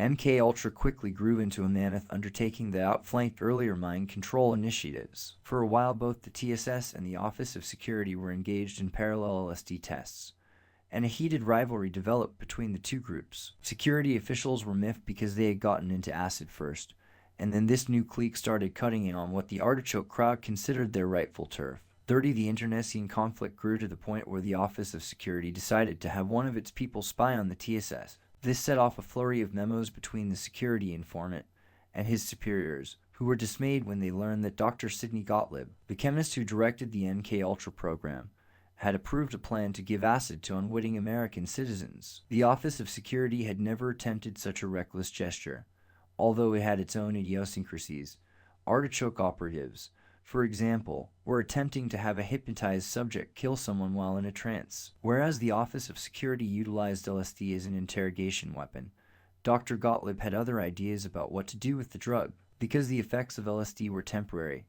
MK-Ultra quickly grew into a mammoth undertaking that outflanked earlier mind control initiatives. For a while, both the TSS and the Office of Security were engaged in parallel LSD tests, and a heated rivalry developed between the two groups. Security officials were miffed because they had gotten into acid first, and then this new clique started cutting in on what the Artichoke crowd considered their rightful turf. The internecine conflict grew to the point where the Office of Security decided to have one of its people spy on the TSS. This set off a flurry of memos between the security informant and his superiors, who were dismayed when they learned that Dr. Sidney Gottlieb, the chemist who directed the MK-Ultra program, had approved a plan to give acid to unwitting American citizens. The Office of Security had never attempted such a reckless gesture, although it had its own idiosyncrasies. Artichoke operatives, for example, were attempting to have a hypnotized subject kill someone while in a trance. Whereas the Office of Security utilized LSD as an interrogation weapon, Dr. Gottlieb had other ideas about what to do with the drug. Because the effects of LSD were temporary,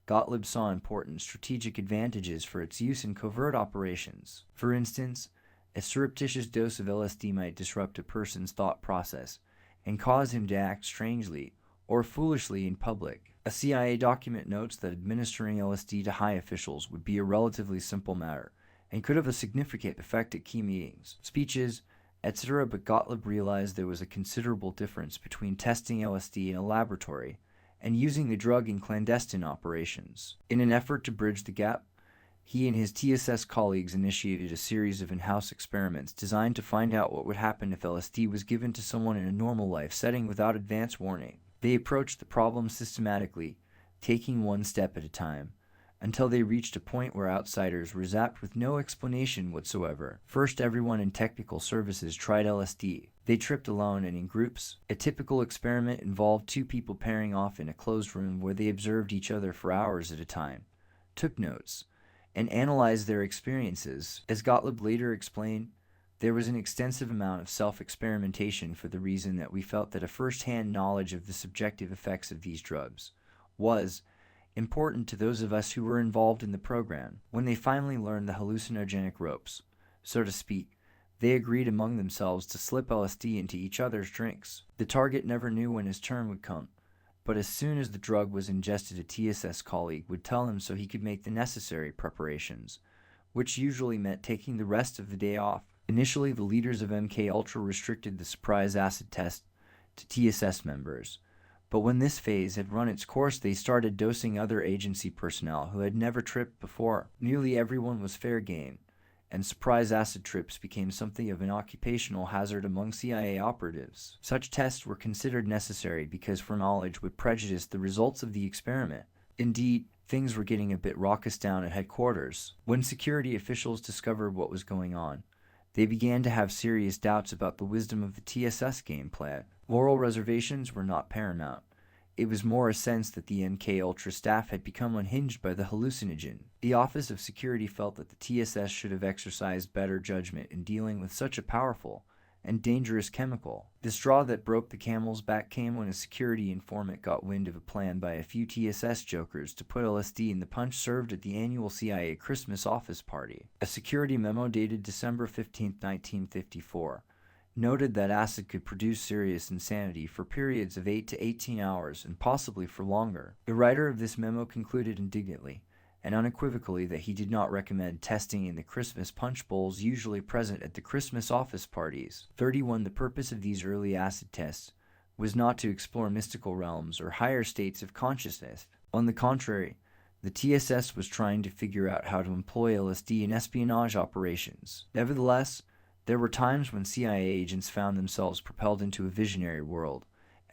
Gottlieb saw important strategic advantages for its use in covert operations. For instance, a surreptitious dose of LSD might disrupt a person's thought process and cause him to act strangely or foolishly in public. A CIA document notes that administering LSD to high officials would be a relatively simple matter and could have a significant effect at key meetings, speeches, etc., but Gottlieb realized there was a considerable difference between testing LSD in a laboratory and using the drug in clandestine operations. In an effort to bridge the gap, he and his TSS colleagues initiated a series of in-house experiments designed to find out what would happen if LSD was given to someone in a normal life setting without advance warning. They approached the problem systematically, taking one step at a time, until they reached a point where outsiders were zapped with no explanation whatsoever. First, everyone in technical services tried LSD. They tripped alone and in groups. A typical experiment involved two people pairing off in a closed room where they observed each other for hours at a time, took notes, and analyzed their experiences. As Gottlieb later explained, there was an extensive amount of self-experimentation for the reason that we felt that a first-hand knowledge of the subjective effects of these drugs was important to those of us who were involved in the program. When they finally learned the hallucinogenic ropes, so to speak, they agreed among themselves to slip LSD into each other's drinks. The target never knew when his turn would come, but as soon as the drug was ingested, a TSS colleague would tell him so he could make the necessary preparations, which usually meant taking the rest of the day off. Initially, the leaders of MK Ultra restricted the surprise acid test to TSS members, but when this phase had run its course, they started dosing other agency personnel who had never tripped before. Nearly everyone was fair game, and surprise acid trips became something of an occupational hazard among CIA operatives. Such tests were considered necessary because foreknowledge would prejudice the results of the experiment. Indeed, things were getting a bit raucous down at headquarters. When security officials discovered what was going on, they began to have serious doubts about the wisdom of the TSS game plan. Moral reservations were not paramount. It was more a sense that the MK Ultra staff had become unhinged by the hallucinogen. The Office of Security felt that the TSS should have exercised better judgment in dealing with such a powerful and dangerous chemical. The straw that broke the camel's back came when a security informant got wind of a plan by a few TSS jokers to put LSD in the punch served at the annual CIA Christmas office party. A security memo dated December 15, 1954, noted that acid could produce serious insanity for periods of 8 to 18 hours and possibly for longer. The writer of this memo concluded indignantly and unequivocally that he did not recommend testing in the Christmas punch bowls usually present at the Christmas office parties. 31. The purpose of these early acid tests was not to explore mystical realms or higher states of consciousness. On the contrary, the TSS was trying to figure out how to employ LSD in espionage operations. Nevertheless, there were times when CIA agents found themselves propelled into a visionary world,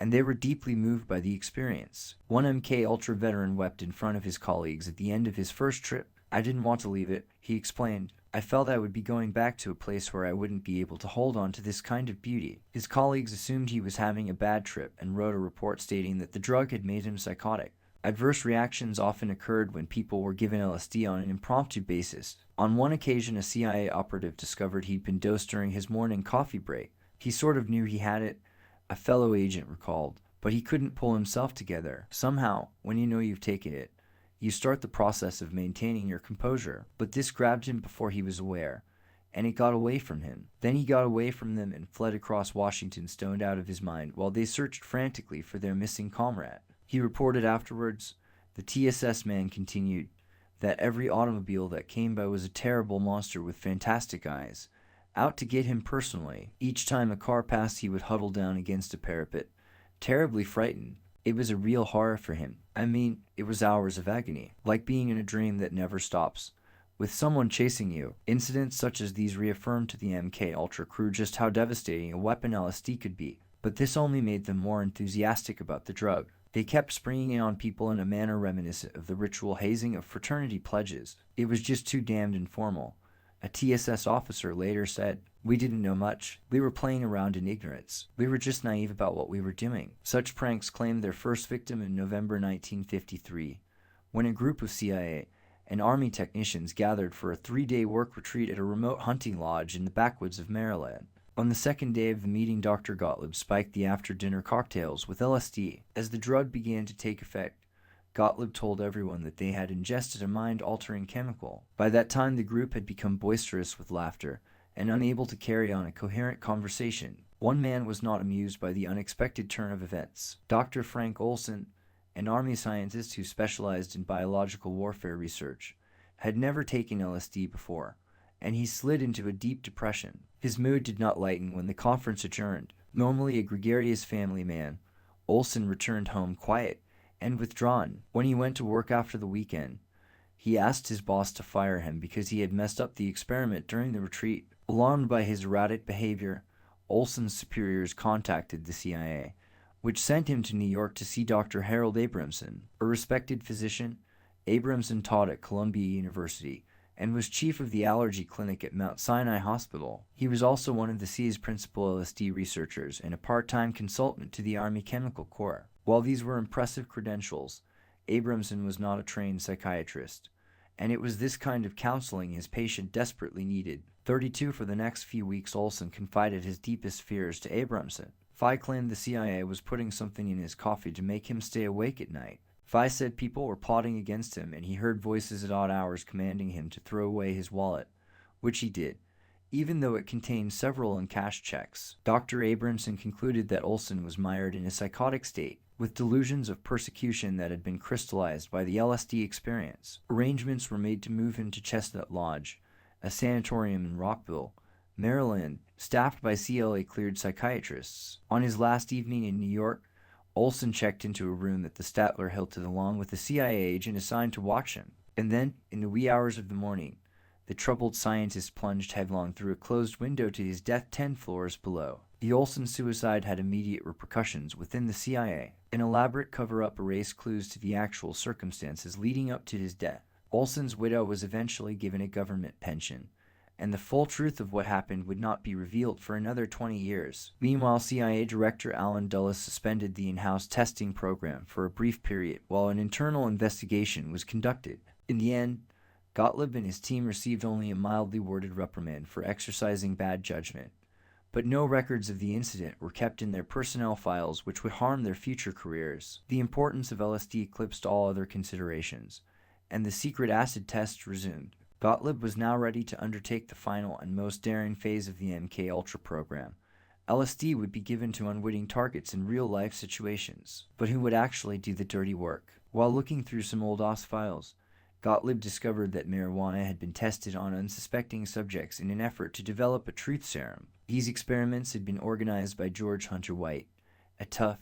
and they were deeply moved by the experience. One MK Ultra veteran wept in front of his colleagues at the end of his first trip. "I didn't want to leave it," he explained. "I felt I would be going back to a place where I wouldn't be able to hold on to this kind of beauty." His colleagues assumed he was having a bad trip and wrote a report stating that the drug had made him psychotic. Adverse reactions often occurred when people were given LSD on an impromptu basis. On one occasion, a CIA operative discovered he'd been dosed during his morning coffee break. He sort of knew he had it, a fellow agent recalled, but he couldn't pull himself together. Somehow, when you know you've taken it, you start the process of maintaining your composure. But this grabbed him before he was aware, and it got away from him. Then he got away from them and fled across Washington, stoned out of his mind, while they searched frantically for their missing comrade. He reported afterwards, the TSS man continued, that every automobile that came by was a terrible monster with fantastic eyes, out to get him personally. Each time a car passed, he would huddle down against a parapet, terribly frightened. It was a real horror for him. I mean, it was hours of agony, like being in a dream that never stops, with someone chasing you. Incidents such as these reaffirmed to the MK Ultra crew just how devastating a weapon LSD could be, but this only made them more enthusiastic about the drug. They kept springing it on people in a manner reminiscent of the ritual hazing of fraternity pledges. It was just too damned informal. A TSS officer later said, "We didn't know much. We were playing around in ignorance. We were just naive about what we were doing." Such pranks claimed their first victim in November 1953, when a group of CIA and Army technicians gathered for a 3-day work retreat at a remote hunting lodge in the backwoods of Maryland. On the second day of the meeting, Dr. Gottlieb spiked the after-dinner cocktails with LSD. As the drug began to take effect, Gottlieb told everyone that they had ingested a mind-altering chemical. By that time, the group had become boisterous with laughter and unable to carry on a coherent conversation. One man was not amused by the unexpected turn of events. Dr. Frank Olson, an Army scientist who specialized in biological warfare research, had never taken LSD before, and he slid into a deep depression. His mood did not lighten when the conference adjourned. Normally a gregarious family man, Olson returned home quiet and withdrawn. When he went to work after the weekend, he asked his boss to fire him because he had messed up the experiment during the retreat. Alarmed by his erratic behavior, Olson's superiors contacted the CIA, which sent him to New York to see Dr. Harold Abramson. A respected physician, Abramson taught at Columbia University and was chief of the allergy clinic at Mount Sinai Hospital. He was also one of the CIA's principal LSD researchers and a part-time consultant to the Army Chemical Corps. While these were impressive credentials, Abramson was not a trained psychiatrist, and it was this kind of counseling his patient desperately needed. 32. For the next few weeks, Olson confided his deepest fears to Abramson. Fye claimed the CIA was putting something in his coffee to make him stay awake at night. Fye said people were plotting against him, and he heard voices at odd hours commanding him to throw away his wallet, which he did, even though it contained several uncashed checks. Dr. Abramson concluded that Olson was mired in a psychotic state, with delusions of persecution that had been crystallized by the LSD experience. Arrangements were made to move him to Chestnut Lodge, a sanatorium in Rockville, Maryland, staffed by CLA-cleared psychiatrists. On his last evening in New York, Olson checked into a room that the Statler Hilton along with a CIA agent assigned to watch him. And then, in the wee hours of the morning, the troubled scientist plunged headlong through a closed window to his death 10 floors below. The Olson suicide had immediate repercussions within the CIA. An elaborate cover-up erased clues to the actual circumstances leading up to his death. Olson's widow was eventually given a government pension, and the full truth of what happened would not be revealed for another 20 years. Meanwhile, CIA Director Allen Dulles suspended the in-house testing program for a brief period while an internal investigation was conducted. In the end, Gottlieb and his team received only a mildly worded reprimand for exercising bad judgment, but no records of the incident were kept in their personnel files, which would harm their future careers. The importance of LSD eclipsed all other considerations, and the secret acid tests resumed. Gottlieb was now ready to undertake the final and most daring phase of the MK Ultra program. LSD would be given to unwitting targets in real-life situations. But who would actually do the dirty work? While looking through some old OS files, Gottlieb discovered that marijuana had been tested on unsuspecting subjects in an effort to develop a truth serum. These experiments had been organized by George Hunter White, a tough,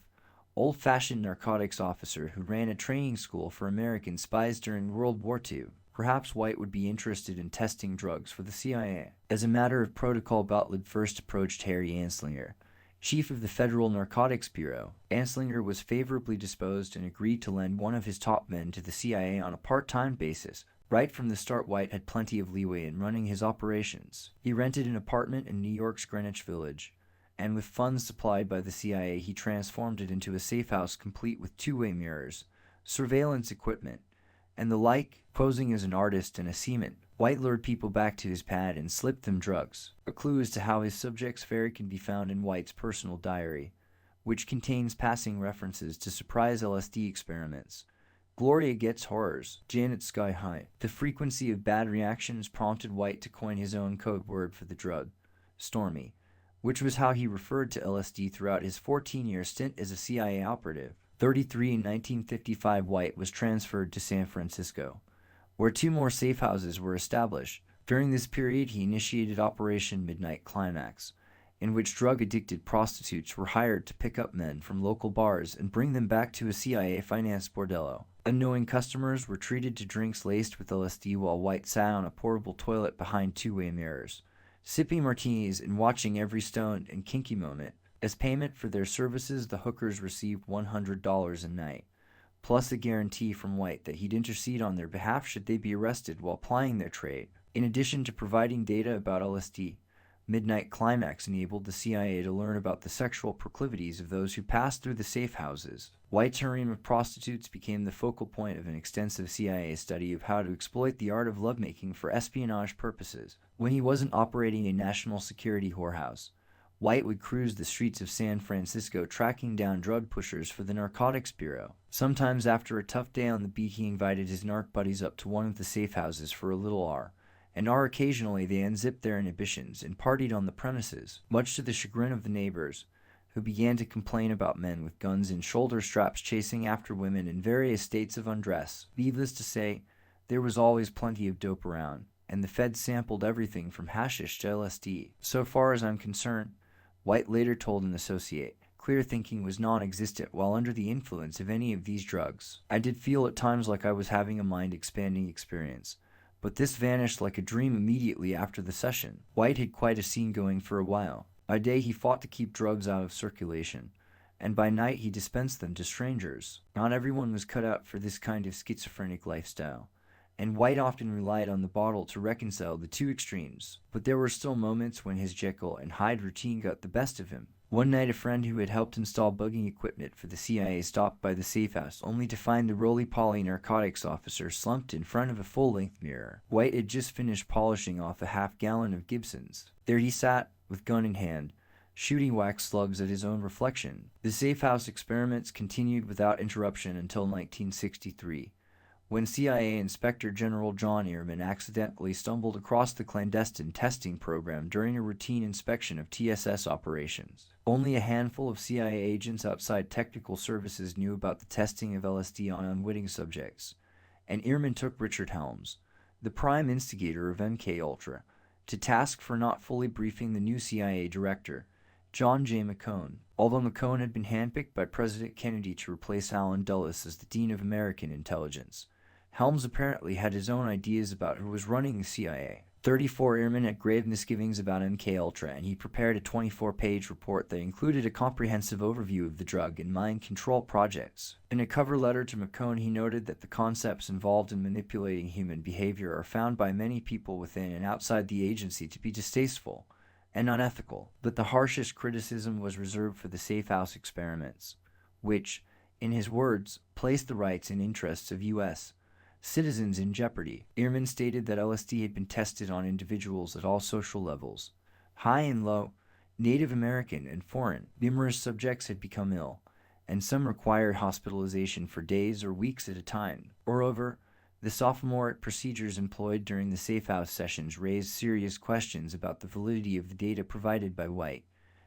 old-fashioned narcotics officer who ran a training school for American spies during World War II. Perhaps White would be interested in testing drugs for the CIA. As a matter of protocol, Gottlieb first approached Harry Anslinger, chief of the Federal Narcotics Bureau. Anslinger was favorably disposed and agreed to lend one of his top men to the CIA on a part-time basis. Right from the start, White had plenty of leeway in running his operations. He rented an apartment in New York's Greenwich Village, and with funds supplied by the CIA, he transformed it into a safe house complete with two-way mirrors, surveillance equipment, and the like. Posing as an artist and a seaman, White lured people back to his pad and slipped them drugs. A clue as to how his subjects fared can be found in White's personal diary, which contains passing references to surprise LSD experiments. Gloria gets horrors, Janet sky high. The frequency of bad reactions prompted White to coin his own code word for the drug, Stormy, which was how he referred to LSD throughout his 14-year stint as a CIA operative. 33 in 1955, White was transferred to San Francisco, where two more safe houses were established. During this period, he initiated Operation Midnight Climax, in which drug-addicted prostitutes were hired to pick up men from local bars and bring them back to a CIA-financed bordello. Unknowing customers were treated to drinks laced with LSD while White sat on a portable toilet behind two-way mirrors, sipping martinis and watching every stoned and kinky moment. As payment for their services, the hookers received $100 a night, plus a guarantee from White that he'd intercede on their behalf should they be arrested while plying their trade. In addition to providing data about LSD, Midnight Climax enabled the CIA to learn about the sexual proclivities of those who passed through the safe houses. White's harem of prostitutes became the focal point of an extensive CIA study of how to exploit the art of lovemaking for espionage purposes. When he wasn't operating a national security whorehouse, White would cruise the streets of San Francisco tracking down drug pushers for the Narcotics Bureau. Sometimes after a tough day on the beat, he invited his narc buddies up to one of the safe houses for a little R, and occasionally they unzipped their inhibitions and partied on the premises, much to the chagrin of the neighbors, who began to complain about men with guns and shoulder straps chasing after women in various states of undress. Needless to say, there was always plenty of dope around, and the feds sampled everything from hashish to LSD. So far as I'm concerned, White later told an associate, clear thinking was non-existent while under the influence of any of these drugs. I did feel at times like I was having a mind-expanding experience, but this vanished like a dream immediately after the session. White had quite a scene going for a while. By day he fought to keep drugs out of circulation, and by night he dispensed them to strangers. Not everyone was cut out for this kind of schizophrenic lifestyle, and White often relied on the bottle to reconcile the two extremes. But there were still moments when his Jekyll and Hyde routine got the best of him. One night a friend who had helped install bugging equipment for the CIA stopped by the safe house only to find the roly-poly narcotics officer slumped in front of a full-length mirror. White had just finished polishing off a half-gallon of Gibsons. There he sat, with gun in hand, shooting wax slugs at his own reflection. The safe house experiments continued without interruption until 1963. When CIA Inspector General John Ehrman accidentally stumbled across the clandestine testing program during a routine inspection of TSS operations. Only a handful of CIA agents outside technical services knew about the testing of LSD on unwitting subjects, and Ehrman took Richard Helms, the prime instigator of MK Ultra, to task for not fully briefing the new CIA director, John J. McCone. Although McCone had been handpicked by President Kennedy to replace Allen Dulles as the Dean of American Intelligence, Helms apparently had his own ideas about who was running the CIA. 34 airmen had grave misgivings about MKUltra, and he prepared a 24-page report that included a comprehensive overview of the drug and mind control projects. In a cover letter to McCone, he noted that the concepts involved in manipulating human behavior are found by many people within and outside the agency to be distasteful and unethical, but the harshest criticism was reserved for the safe house experiments, which, in his words, placed the rights and interests of U.S. citizens in jeopardy. Ehrman stated that LSD had been tested on individuals at all social levels, high and low, Native American and foreign. Numerous subjects had become ill, and some required hospitalization for days or weeks at a time. Moreover, the sophomoric procedures employed during the safe house sessions raised serious questions about the validity of the data provided by White,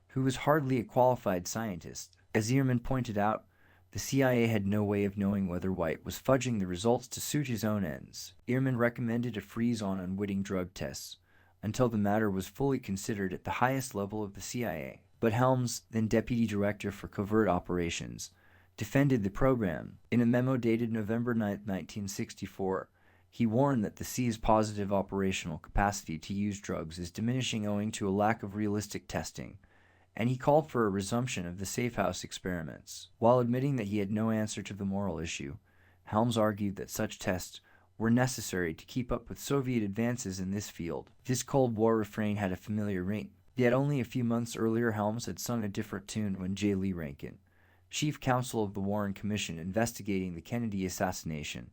who was hardly a qualified scientist. As Ehrman pointed out, the CIA had no way of knowing whether White was fudging the results to suit his own ends. Ehrman recommended a freeze on unwitting drug tests until the matter was fully considered at the highest level of the CIA. But Helms, then Deputy Director for Covert Operations, defended the program. In a memo dated November 9, 1964, he warned that the C's positive operational capacity to use drugs is diminishing owing to a lack of realistic testing, and he called for a resumption of the safe house experiments. While admitting that he had no answer to the moral issue, Helms argued that such tests were necessary to keep up with Soviet advances in this field. This Cold War refrain had a familiar ring, yet only a few months earlier Helms had sung a different tune when J. Lee Rankin, chief counsel of the Warren Commission investigating the Kennedy assassination,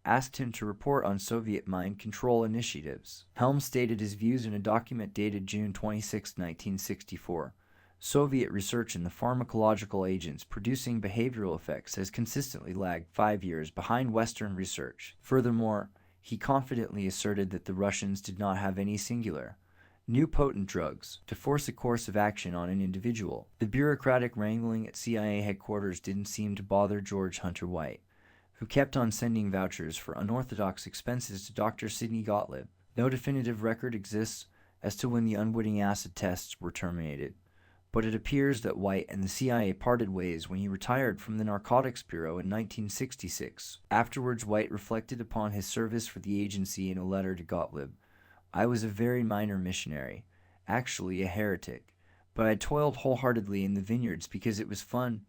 asked him to report on Soviet mind control initiatives. Helms stated his views in a document dated June 26, 1964. Soviet research in the pharmacological agents producing behavioral effects has consistently lagged 5 years behind Western research. Furthermore, he confidently asserted that the Russians did not have any singular, new potent drugs to force a course of action on an individual. The bureaucratic wrangling at CIA headquarters didn't seem to bother George Hunter White, who kept on sending vouchers for unorthodox expenses to Dr. Sidney Gottlieb. No definitive record exists as to when the unwitting acid tests were terminated, but it appears that White and the CIA parted ways when he retired from the Narcotics Bureau in 1966. Afterwards, White reflected upon his service for the agency in a letter to Gottlieb. "I was a very minor missionary, actually a heretic, but I toiled wholeheartedly in the vineyards because it was fun.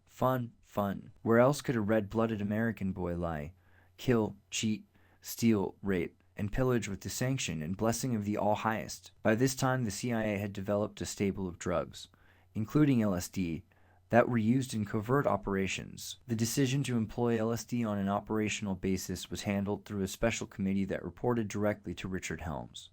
Where else could a red-blooded American boy lie, kill, cheat, steal, rape, and pillage with the sanction and blessing of the All-Highest?" By this time, the CIA had developed a stable of drugs, including LSD, that were used in covert operations. The decision to employ LSD on an operational basis was handled through a special committee that reported directly to Richard Helms,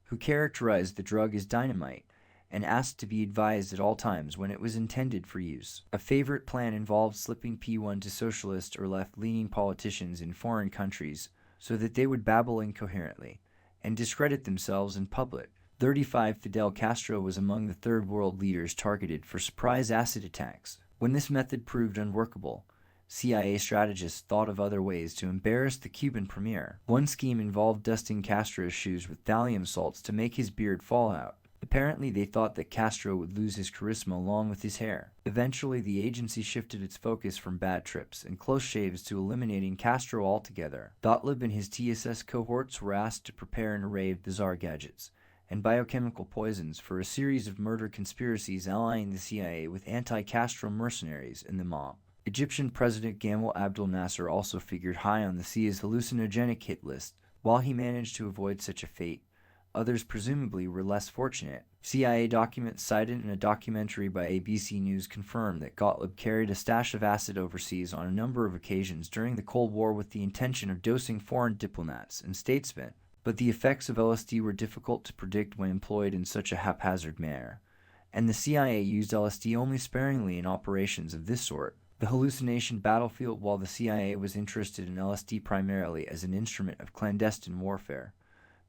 who characterized the drug as dynamite and asked to be advised at all times when it was intended for use. A favorite plan involved slipping P1 to socialist or left-leaning politicians in foreign countries so that they would babble incoherently and discredit themselves in public. 35 Fidel Castro was among the Third World leaders targeted for surprise acid attacks. When this method proved unworkable, CIA strategists thought of other ways to embarrass the Cuban premier. One scheme involved dusting Castro's shoes with thallium salts to make his beard fall out. Apparently, they thought that Castro would lose his charisma along with his hair. Eventually, the agency shifted its focus from bad trips and close shaves to eliminating Castro altogether. Gottlieb and his TSS cohorts were asked to prepare an array of bizarre gadgets and biochemical poisons for a series of murder conspiracies allying the CIA with anti-Castro mercenaries and the mob. Egyptian President Gamal Abdel Nasser also figured high on the CIA's hallucinogenic hit list. While he managed to avoid such a fate, others presumably were less fortunate. CIA documents cited in a documentary by ABC News confirm that Gottlieb carried a stash of acid overseas on a number of occasions during the Cold War with the intention of dosing foreign diplomats and statesmen. But the effects of LSD were difficult to predict when employed in such a haphazard manner, and the CIA used LSD only sparingly in operations of this sort. The hallucination battlefield. While the CIA was interested in LSD primarily as an instrument of clandestine warfare,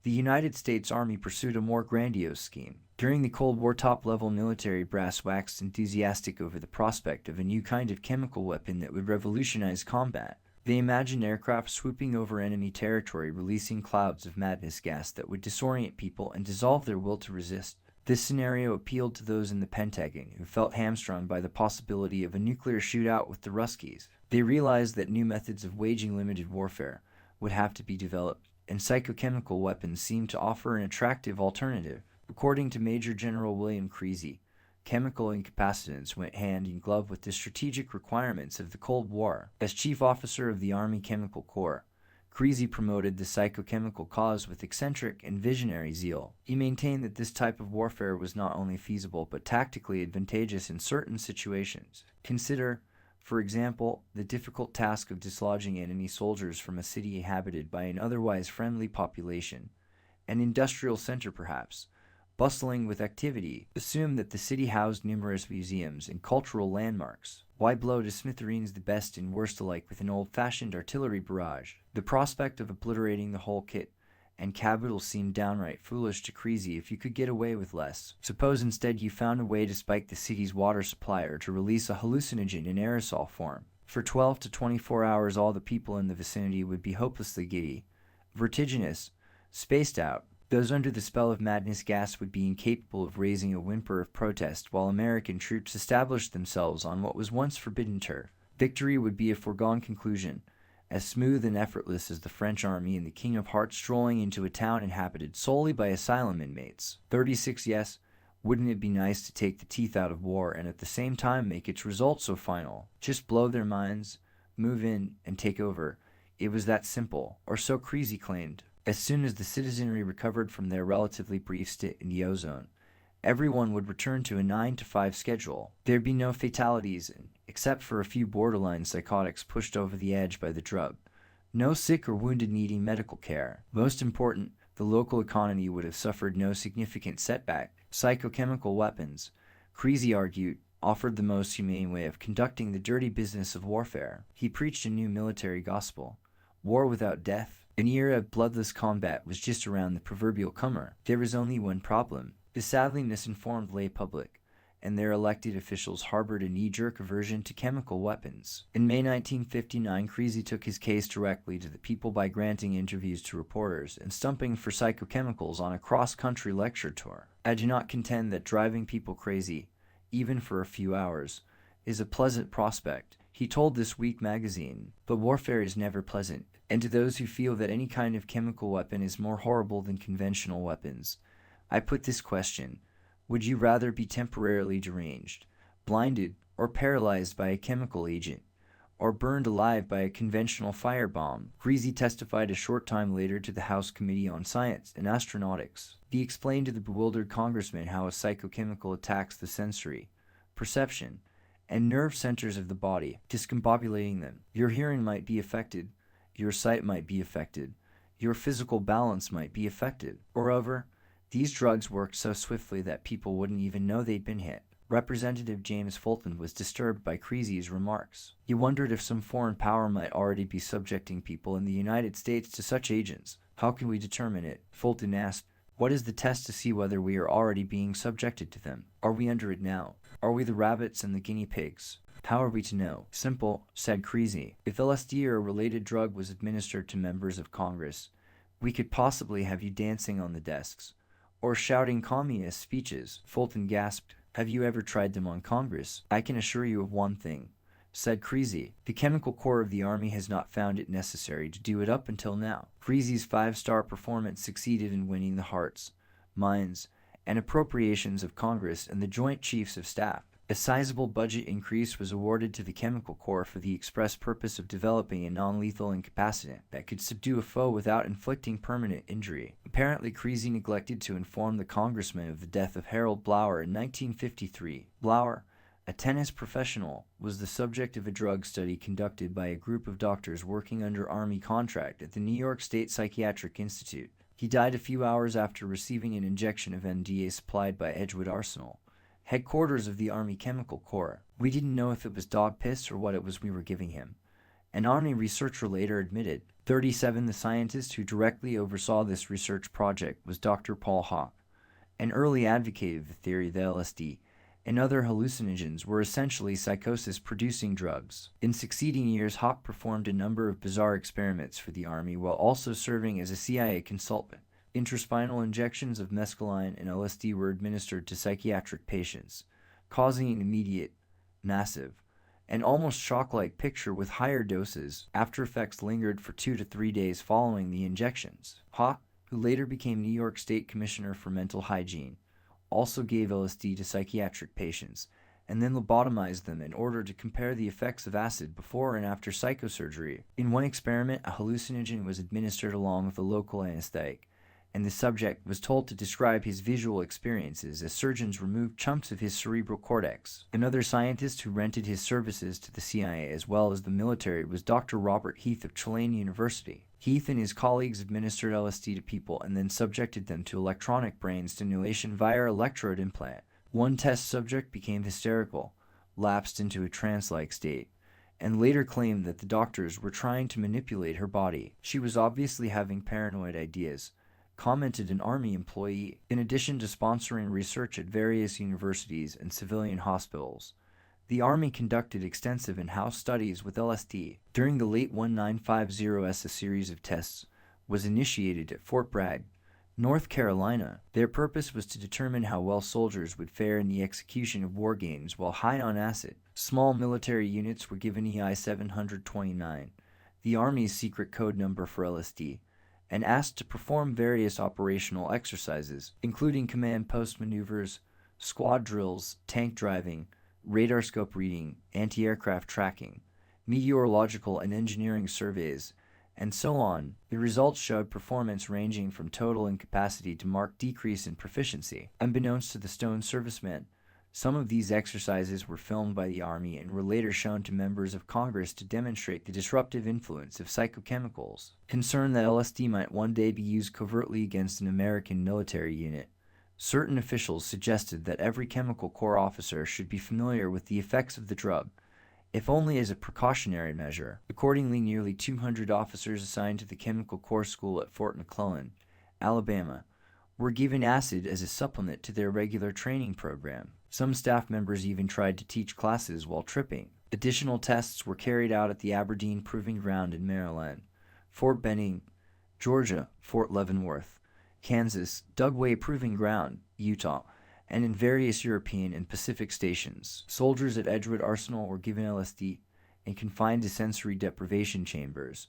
the United States Army pursued a more grandiose scheme. During the Cold War, top-level military brass waxed enthusiastic over the prospect of a new kind of chemical weapon that would revolutionize combat. They imagined aircraft swooping over enemy territory, releasing clouds of madness gas that would disorient people and dissolve their will to resist. This scenario appealed to those in the Pentagon who felt hamstrung by the possibility of a nuclear shootout with the Ruskies. They realized that new methods of waging limited warfare would have to be developed, and psychochemical weapons seemed to offer an attractive alternative. According to Major General William Creasy, chemical incapacitants went hand in glove with the strategic requirements of the Cold War. As Chief Officer of the Army Chemical Corps, Creasy promoted the psychochemical cause with eccentric and visionary zeal. He maintained that this type of warfare was not only feasible but tactically advantageous in certain situations. Consider, for example, the difficult task of dislodging enemy soldiers from a city inhabited by an otherwise friendly population, an industrial center perhaps, bustling with activity. Assume that the city housed numerous museums and cultural landmarks. Why blow to smithereens the best and worst alike with an old-fashioned artillery barrage? The prospect of obliterating the whole kit and capital seemed downright foolish to Creasy if you could get away with less. Suppose instead you found a way to spike the city's water supply or to release a hallucinogen in aerosol form. For 12 to 24 hours all the people in the vicinity would be hopelessly giddy, vertiginous, spaced out. Those under the spell of madness gas would be incapable of raising a whimper of protest while American troops established themselves on what was once forbidden turf. Victory would be a foregone conclusion, as smooth and effortless as the French army and the King of Hearts strolling into a town inhabited solely by asylum inmates. 36 Yes, wouldn't it be nice to take the teeth out of war and at the same time make its results so final? Just blow their minds, move in, and take over. It was that simple, or so Creasy claimed. As soon as the citizenry recovered from their relatively brief stint in the ozone, everyone would return to a 9-to-5 schedule. There'd be no fatalities, except for a few borderline psychotics pushed over the edge by the drug. No sick or wounded needing medical care. Most important, the local economy would have suffered no significant setback. Psychochemical weapons, Creasy argued, offered the most humane way of conducting the dirty business of warfare. He preached a new military gospel: war without death. An era of bloodless combat was just around the proverbial corner. There was only one problem. The sadly misinformed lay public and their elected officials harbored a knee-jerk aversion to chemical weapons. In May 1959, Creasy took his case directly to the people by granting interviews to reporters and stumping for psychochemicals on a cross-country lecture tour. I do not contend that driving people crazy, even for a few hours, is a pleasant prospect, he told This Week magazine, but warfare is never pleasant. And to those who feel that any kind of chemical weapon is more horrible than conventional weapons, I put this question: would you rather be temporarily deranged, blinded, or paralyzed by a chemical agent, or burned alive by a conventional firebomb? Creasy testified a short time later to the House Committee on Science and Astronautics. He explained to the bewildered congressman how a psychochemical attacks the sensory, perception, and nerve centers of the body, discombobulating them. Your hearing might be affected, your sight might be affected, your physical balance might be affected. Moreover, these drugs worked so swiftly that people wouldn't even know they'd been hit. Representative James Fulton was disturbed by Creasy's remarks. He wondered if some foreign power might already be subjecting people in the United States to such agents. How can we determine it? Fulton asked. What is the test to see whether we are already being subjected to them? Are we under it now? Are we the rabbits and the guinea pigs? How are we to know? Simple, said Creasy. If LSD or a related drug was administered to members of Congress, we could possibly have you dancing on the desks, or shouting communist speeches. Fulton gasped. Have you ever tried them on Congress? I can assure you of one thing, said Creasy. The Chemical Corps of the Army has not found it necessary to do it up until now. Creasy's 5-star performance succeeded in winning the hearts, minds, and appropriations of Congress and the Joint Chiefs of Staff. A sizable budget increase was awarded to the Chemical Corps for the express purpose of developing a non-lethal incapacitant that could subdue a foe without inflicting permanent injury. Apparently, Creasy neglected to inform the congressman of the death of Harold Blower in 1953. Blower, a tennis professional, was the subject of a drug study conducted by a group of doctors working under Army contract at the New York State Psychiatric Institute. He died a few hours after receiving an injection of NDA supplied by Edgewood Arsenal, headquarters of the Army Chemical Corps. We didn't know if it was dog piss or what it was we were giving him, an Army researcher later admitted. 37 The scientist who directly oversaw this research project was Dr. Paul Hock, an early advocate of the theory that LSD and other hallucinogens were essentially psychosis-producing drugs. In succeeding years, Hawk performed a number of bizarre experiments for the Army while also serving as a CIA consultant. Intraspinal injections of mescaline and LSD were administered to psychiatric patients, causing an immediate, massive, and almost shock-like picture with higher doses. After effects lingered for 2 to 3 days following the injections. Hawk, who later became New York State Commissioner for Mental Hygiene, also gave LSD to psychiatric patients, and then lobotomized them in order to compare the effects of acid before and after psychosurgery. In one experiment, a hallucinogen was administered along with a local anesthetic, and the subject was told to describe his visual experiences as surgeons removed chunks of his cerebral cortex. Another scientist who rented his services to the CIA as well as the military was Dr. Robert Heath of Tulane University. Heath and his colleagues administered LSD to people and then subjected them to electronic brain stimulation via electrode implant. One test subject became hysterical, lapsed into a trance-like state, and later claimed that the doctors were trying to manipulate her body. She was obviously having paranoid ideas, commented an Army employee. In addition to sponsoring research at various universities and civilian hospitals, the Army conducted extensive in-house studies with LSD. During the late 1950s, a series of tests was initiated at Fort Bragg, North Carolina. Their purpose was to determine how well soldiers would fare in the execution of war games while high on acid. Small military units were given EI 729, the Army's secret code number for LSD, and asked to perform various operational exercises, including command post maneuvers, squad drills, tank driving, radar scope reading, anti-aircraft tracking, meteorological and engineering surveys, and so on. The results showed performance ranging from total incapacity to marked decrease in proficiency. Unbeknownst to the Stone servicemen, some of these exercises were filmed by the Army and were later shown to members of Congress to demonstrate the disruptive influence of psychochemicals. Concerned that LSD might one day be used covertly against an American military unit, certain officials suggested that every chemical corps officer should be familiar with the effects of the drug, if only as a precautionary measure. Accordingly, nearly 200 officers assigned to the Chemical Corps School at Fort McClellan, Alabama, were given acid as a supplement to their regular training program. Some staff members even tried to teach classes while tripping. Additional tests were carried out at the Aberdeen Proving Ground in Maryland, Fort Benning, Georgia, Fort Leavenworth, Kansas, Dugway Proving Ground, Utah, and in various European and Pacific stations. Soldiers at Edgewood Arsenal were given LSD and confined to sensory deprivation chambers.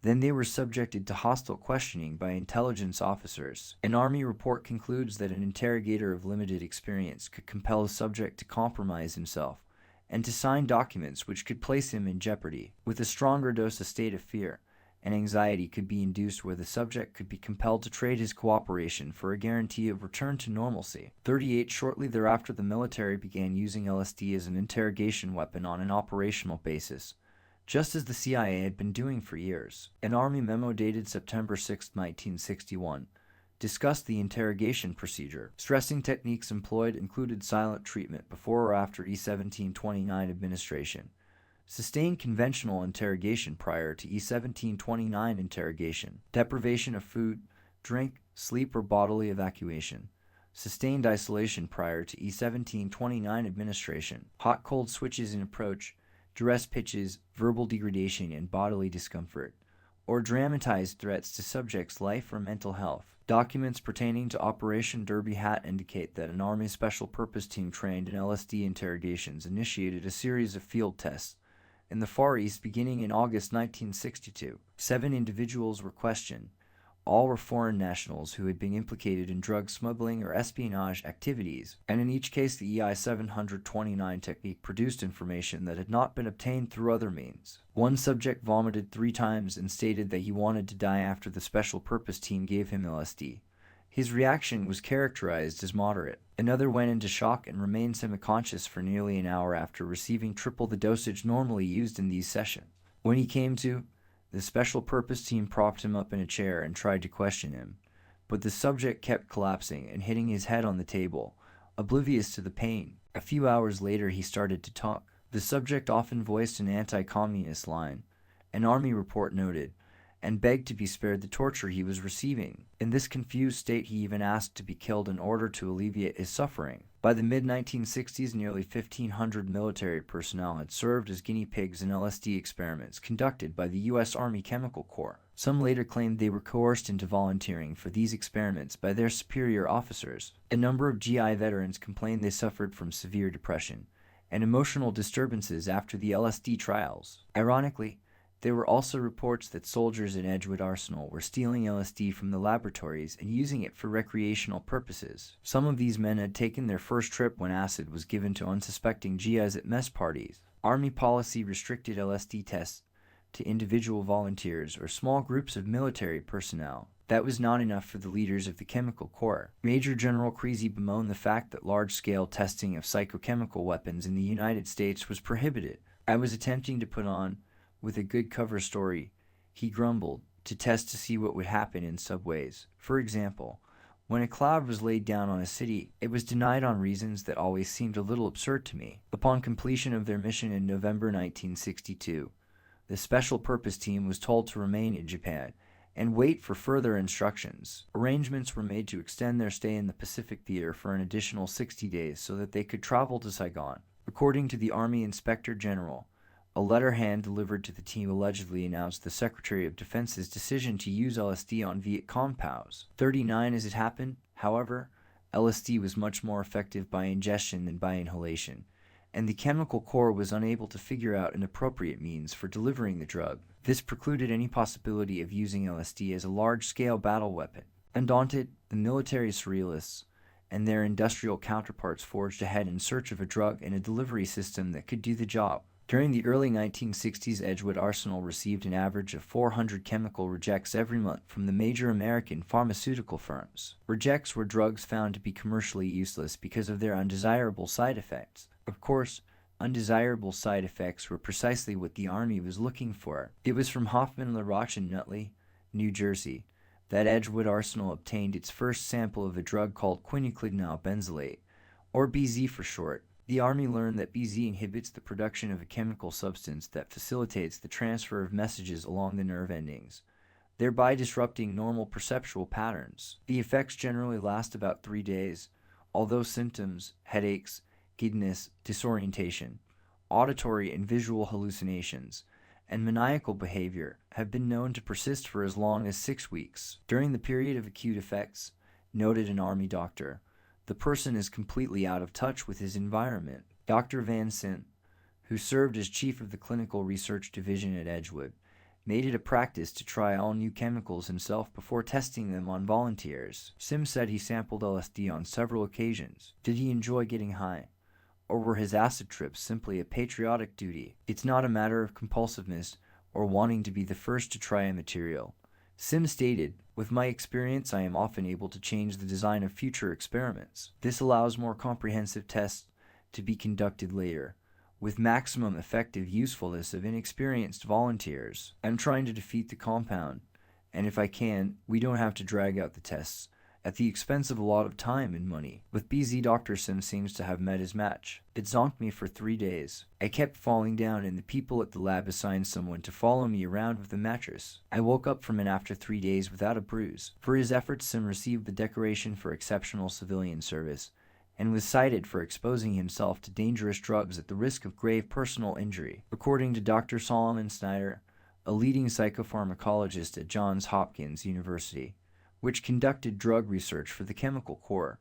Then they were subjected to hostile questioning by intelligence officers. An Army report concludes that an interrogator of limited experience could compel a subject to compromise himself and to sign documents which could place him in jeopardy. With a stronger dose, a state of fear and anxiety could be induced where the subject could be compelled to trade his cooperation for a guarantee of return to normalcy. 38 Shortly thereafter, the military began using LSD as an interrogation weapon on an operational basis, just as the CIA had been doing for years. An Army memo dated September 6, 1961, discussed the interrogation procedure. Stressing techniques employed included silent treatment before or after E1729 administration, sustained conventional interrogation prior to E1729 interrogation, deprivation of food, drink, sleep, or bodily evacuation, sustained isolation prior to E1729 administration, hot-cold switches in approach, duress pitches, verbal degradation, and bodily discomfort, or dramatized threats to subjects' life or mental health. Documents pertaining to Operation Derby Hat indicate that an Army Special Purpose Team trained in LSD interrogations initiated a series of field tests in the Far East beginning in August 1962. 7 individuals were questioned. All were foreign nationals who had been implicated in drug smuggling or espionage activities, and in each case the EI 729 technique produced information that had not been obtained through other means. One subject vomited 3 times and stated that he wanted to die after the Special Purpose Team gave him LSD. His reaction was characterized as moderate. Another went into shock and remained semi-conscious for nearly an hour after receiving triple the dosage normally used in these sessions. When he came to, the Special Purpose Team propped him up in a chair and tried to question him, but the subject kept collapsing and hitting his head on the table, oblivious to the pain. A few hours later he started to talk. The subject often voiced an anti-communist line, an Army report noted, and begged to be spared the torture he was receiving. In this confused state he even asked to be killed in order to alleviate his suffering. By By the mid-1960s, nearly 1,500 military personnel had served as guinea pigs in LSD experiments conducted by the U.S. Army Chemical Corps. Some later claimed they were coerced into volunteering for these experiments by their superior officers. A number of GI veterans complained they suffered from severe depression and emotional disturbances after the LSD trials. Ironically, there were also reports that soldiers in Edgewood Arsenal were stealing LSD from the laboratories and using it for recreational purposes. Some of these men had taken their first trip when acid was given to unsuspecting GIs at mess parties. Army policy restricted LSD tests to individual volunteers or small groups of military personnel. That was not enough for the leaders of the Chemical Corps. Major General Creasy bemoaned the fact that large-scale testing of psychochemical weapons in the United States was prohibited. "I was attempting to put on with a good cover story," he grumbled, "to test to see what would happen in subways. For example, when a cloud was laid down on a city, it was denied on reasons that always seemed a little absurd to me." Upon completion of their mission in November 1962, the Special Purpose Team was told to remain in Japan and wait for further instructions. Arrangements were made to extend their stay in the Pacific Theater for an additional 60 days so that they could travel to Saigon. According to the Army Inspector General, a letter hand-delivered to the team allegedly announced the Secretary of Defense's decision to use LSD on Viet Cong POWs. 39 as it happened, however, LSD was much more effective by ingestion than by inhalation, and the Chemical Corps was unable to figure out an appropriate means for delivering the drug. This precluded any possibility of using LSD as a large-scale battle weapon. Undaunted, the military surrealists and their industrial counterparts forged ahead in search of a drug and a delivery system that could do the job. During the early 1960s, Edgewood Arsenal received an average of 400 chemical rejects every month from the major American pharmaceutical firms. Rejects were drugs found to be commercially useless because of their undesirable side effects. Of course, undesirable side effects were precisely what the Army was looking for. It was from Hoffman, LaRoche, and Nutley, New Jersey, that Edgewood Arsenal obtained its first sample of a drug called quinaclignal benzylate, or BZ for short. The Army learned that BZ inhibits the production of a chemical substance that facilitates the transfer of messages along the nerve endings, thereby disrupting normal perceptual patterns. The effects generally last about 3 days, although symptoms, headaches, giddiness, disorientation, auditory and visual hallucinations, and maniacal behavior have been known to persist for as long as 6 weeks. During the period of acute effects, noted an Army doctor, the person is completely out of touch with his environment. Dr. Van Sant, who served as chief of the Clinical Research Division at Edgewood, made it a practice to try all new chemicals himself before testing them on volunteers. Sims said he sampled LSD on several occasions. Did he enjoy getting high? Or were his acid trips simply a patriotic duty? It's not a matter of compulsiveness or wanting to be the first to try a material. Sims stated, "With my experience, I am often able to change the design of future experiments. This allows more comprehensive tests to be conducted later, with maximum effective usefulness of inexperienced volunteers. I'm trying to defeat the compound, and if I can, we don't have to drag out the tests at the expense of a lot of time and money." With BZ, Dr. Sims seems to have met his match. "It zonked me for 3 days. I kept falling down, and the people at the lab assigned someone to follow me around with a mattress. I woke up from it after 3 days without a bruise." For his efforts, Sim received the Decoration for Exceptional Civilian Service and was cited for exposing himself to dangerous drugs at the risk of grave personal injury. According to Dr. Solomon Snyder, a leading psychopharmacologist at Johns Hopkins University, which conducted drug research for the Chemical Corps,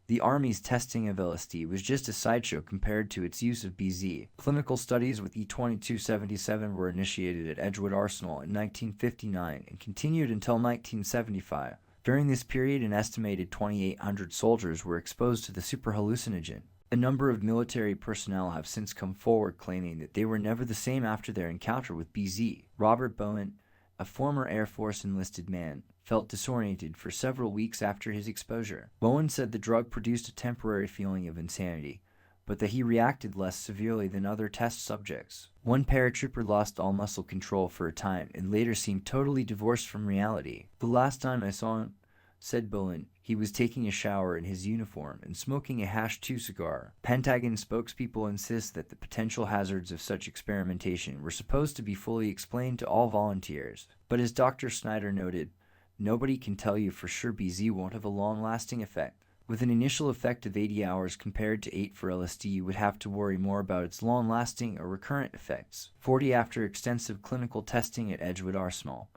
the Army's testing of LSD was just a sideshow compared to its use of BZ. Clinical studies with E2277 were initiated at Edgewood Arsenal in 1959 and continued until 1975. During this period, an estimated 2,800 soldiers were exposed to the superhallucinogen. A number of military personnel have since come forward claiming that they were never the same after their encounter with BZ. Robert Bowen, a former Air Force enlisted man, felt disoriented for several weeks after his exposure. Bowen said the drug produced a temporary feeling of insanity, but that he reacted less severely than other test subjects. One paratrooper lost all muscle control for a time and later seemed totally divorced from reality. "The last time I saw him," said Bowen, "he was taking a shower in his uniform and smoking a hash-2 cigar." Pentagon spokespeople insist that the potential hazards of such experimentation were supposed to be fully explained to all volunteers. But as Dr. Snyder noted, nobody can tell you for sure BZ won't have a long-lasting effect. With an initial effect of 80 hours compared to 8 for LSD, you would have to worry more about its long-lasting or recurrent effects. 40 after extensive clinical testing at Edgewood Arsenal,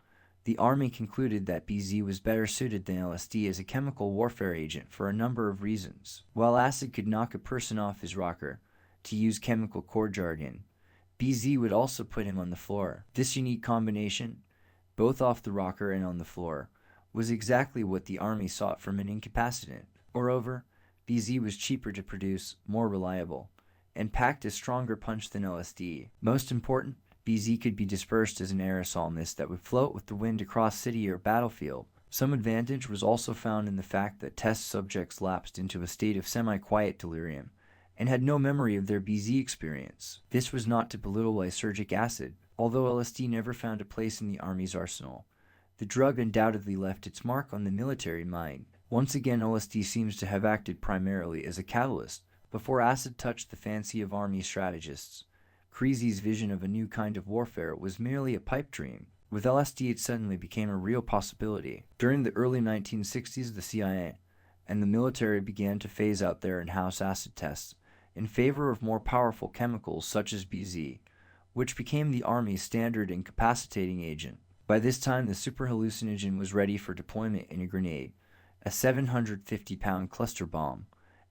the Army concluded that BZ was better suited than LSD as a chemical warfare agent for a number of reasons. While acid could knock a person off his rocker, to use chemical corps jargon, BZ would also put him on the floor. This unique combination, both off the rocker and on the floor, was exactly what the Army sought from an incapacitant. Moreover, BZ was cheaper to produce, more reliable, and packed a stronger punch than LSD. Most important, BZ could be dispersed as an aerosol mist that would float with the wind across city or battlefield. Some advantage was also found in the fact that test subjects lapsed into a state of semi-quiet delirium and had no memory of their BZ experience. This was not to belittle lysergic acid. Although LSD never found a place in the Army's arsenal, the drug undoubtedly left its mark on the military mind. Once again, LSD seems to have acted primarily as a catalyst before acid touched the fancy of Army strategists. Creasy's vision of a new kind of warfare was merely a pipe dream. With LSD, it suddenly became a real possibility. During the early 1960s, the CIA and the military began to phase out their in-house acid tests in favor of more powerful chemicals such as BZ, which became the Army's standard incapacitating agent. By this time, the super hallucinogen was ready for deployment in a grenade, a 750-pound cluster bomb,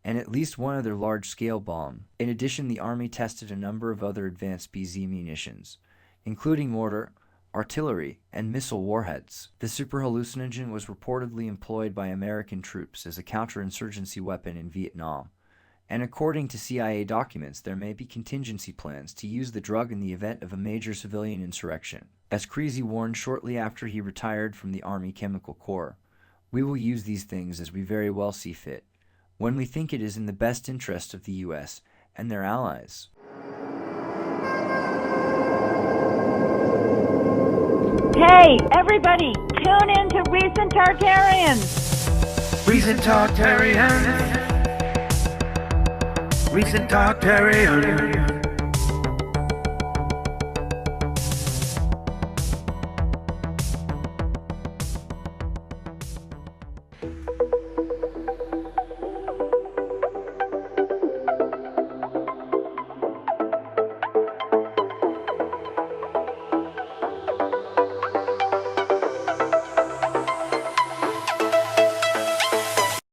and at least one other large-scale bomb. In addition, the Army tested a number of other advanced BZ munitions, including mortar, artillery, and missile warheads. The super hallucinogen was reportedly employed by American troops as a counterinsurgency weapon in Vietnam, and according to CIA documents, there may be contingency plans to use the drug in the event of a major civilian insurrection. As Creasy warned shortly after he retired from the Army Chemical Corps, "We will use these things as we very well see fit, when we think it is in the best interest of the U.S. and their allies." Hey, everybody, tune in to Recent Tartarians. Recent Tartarians. Recent Tartarians.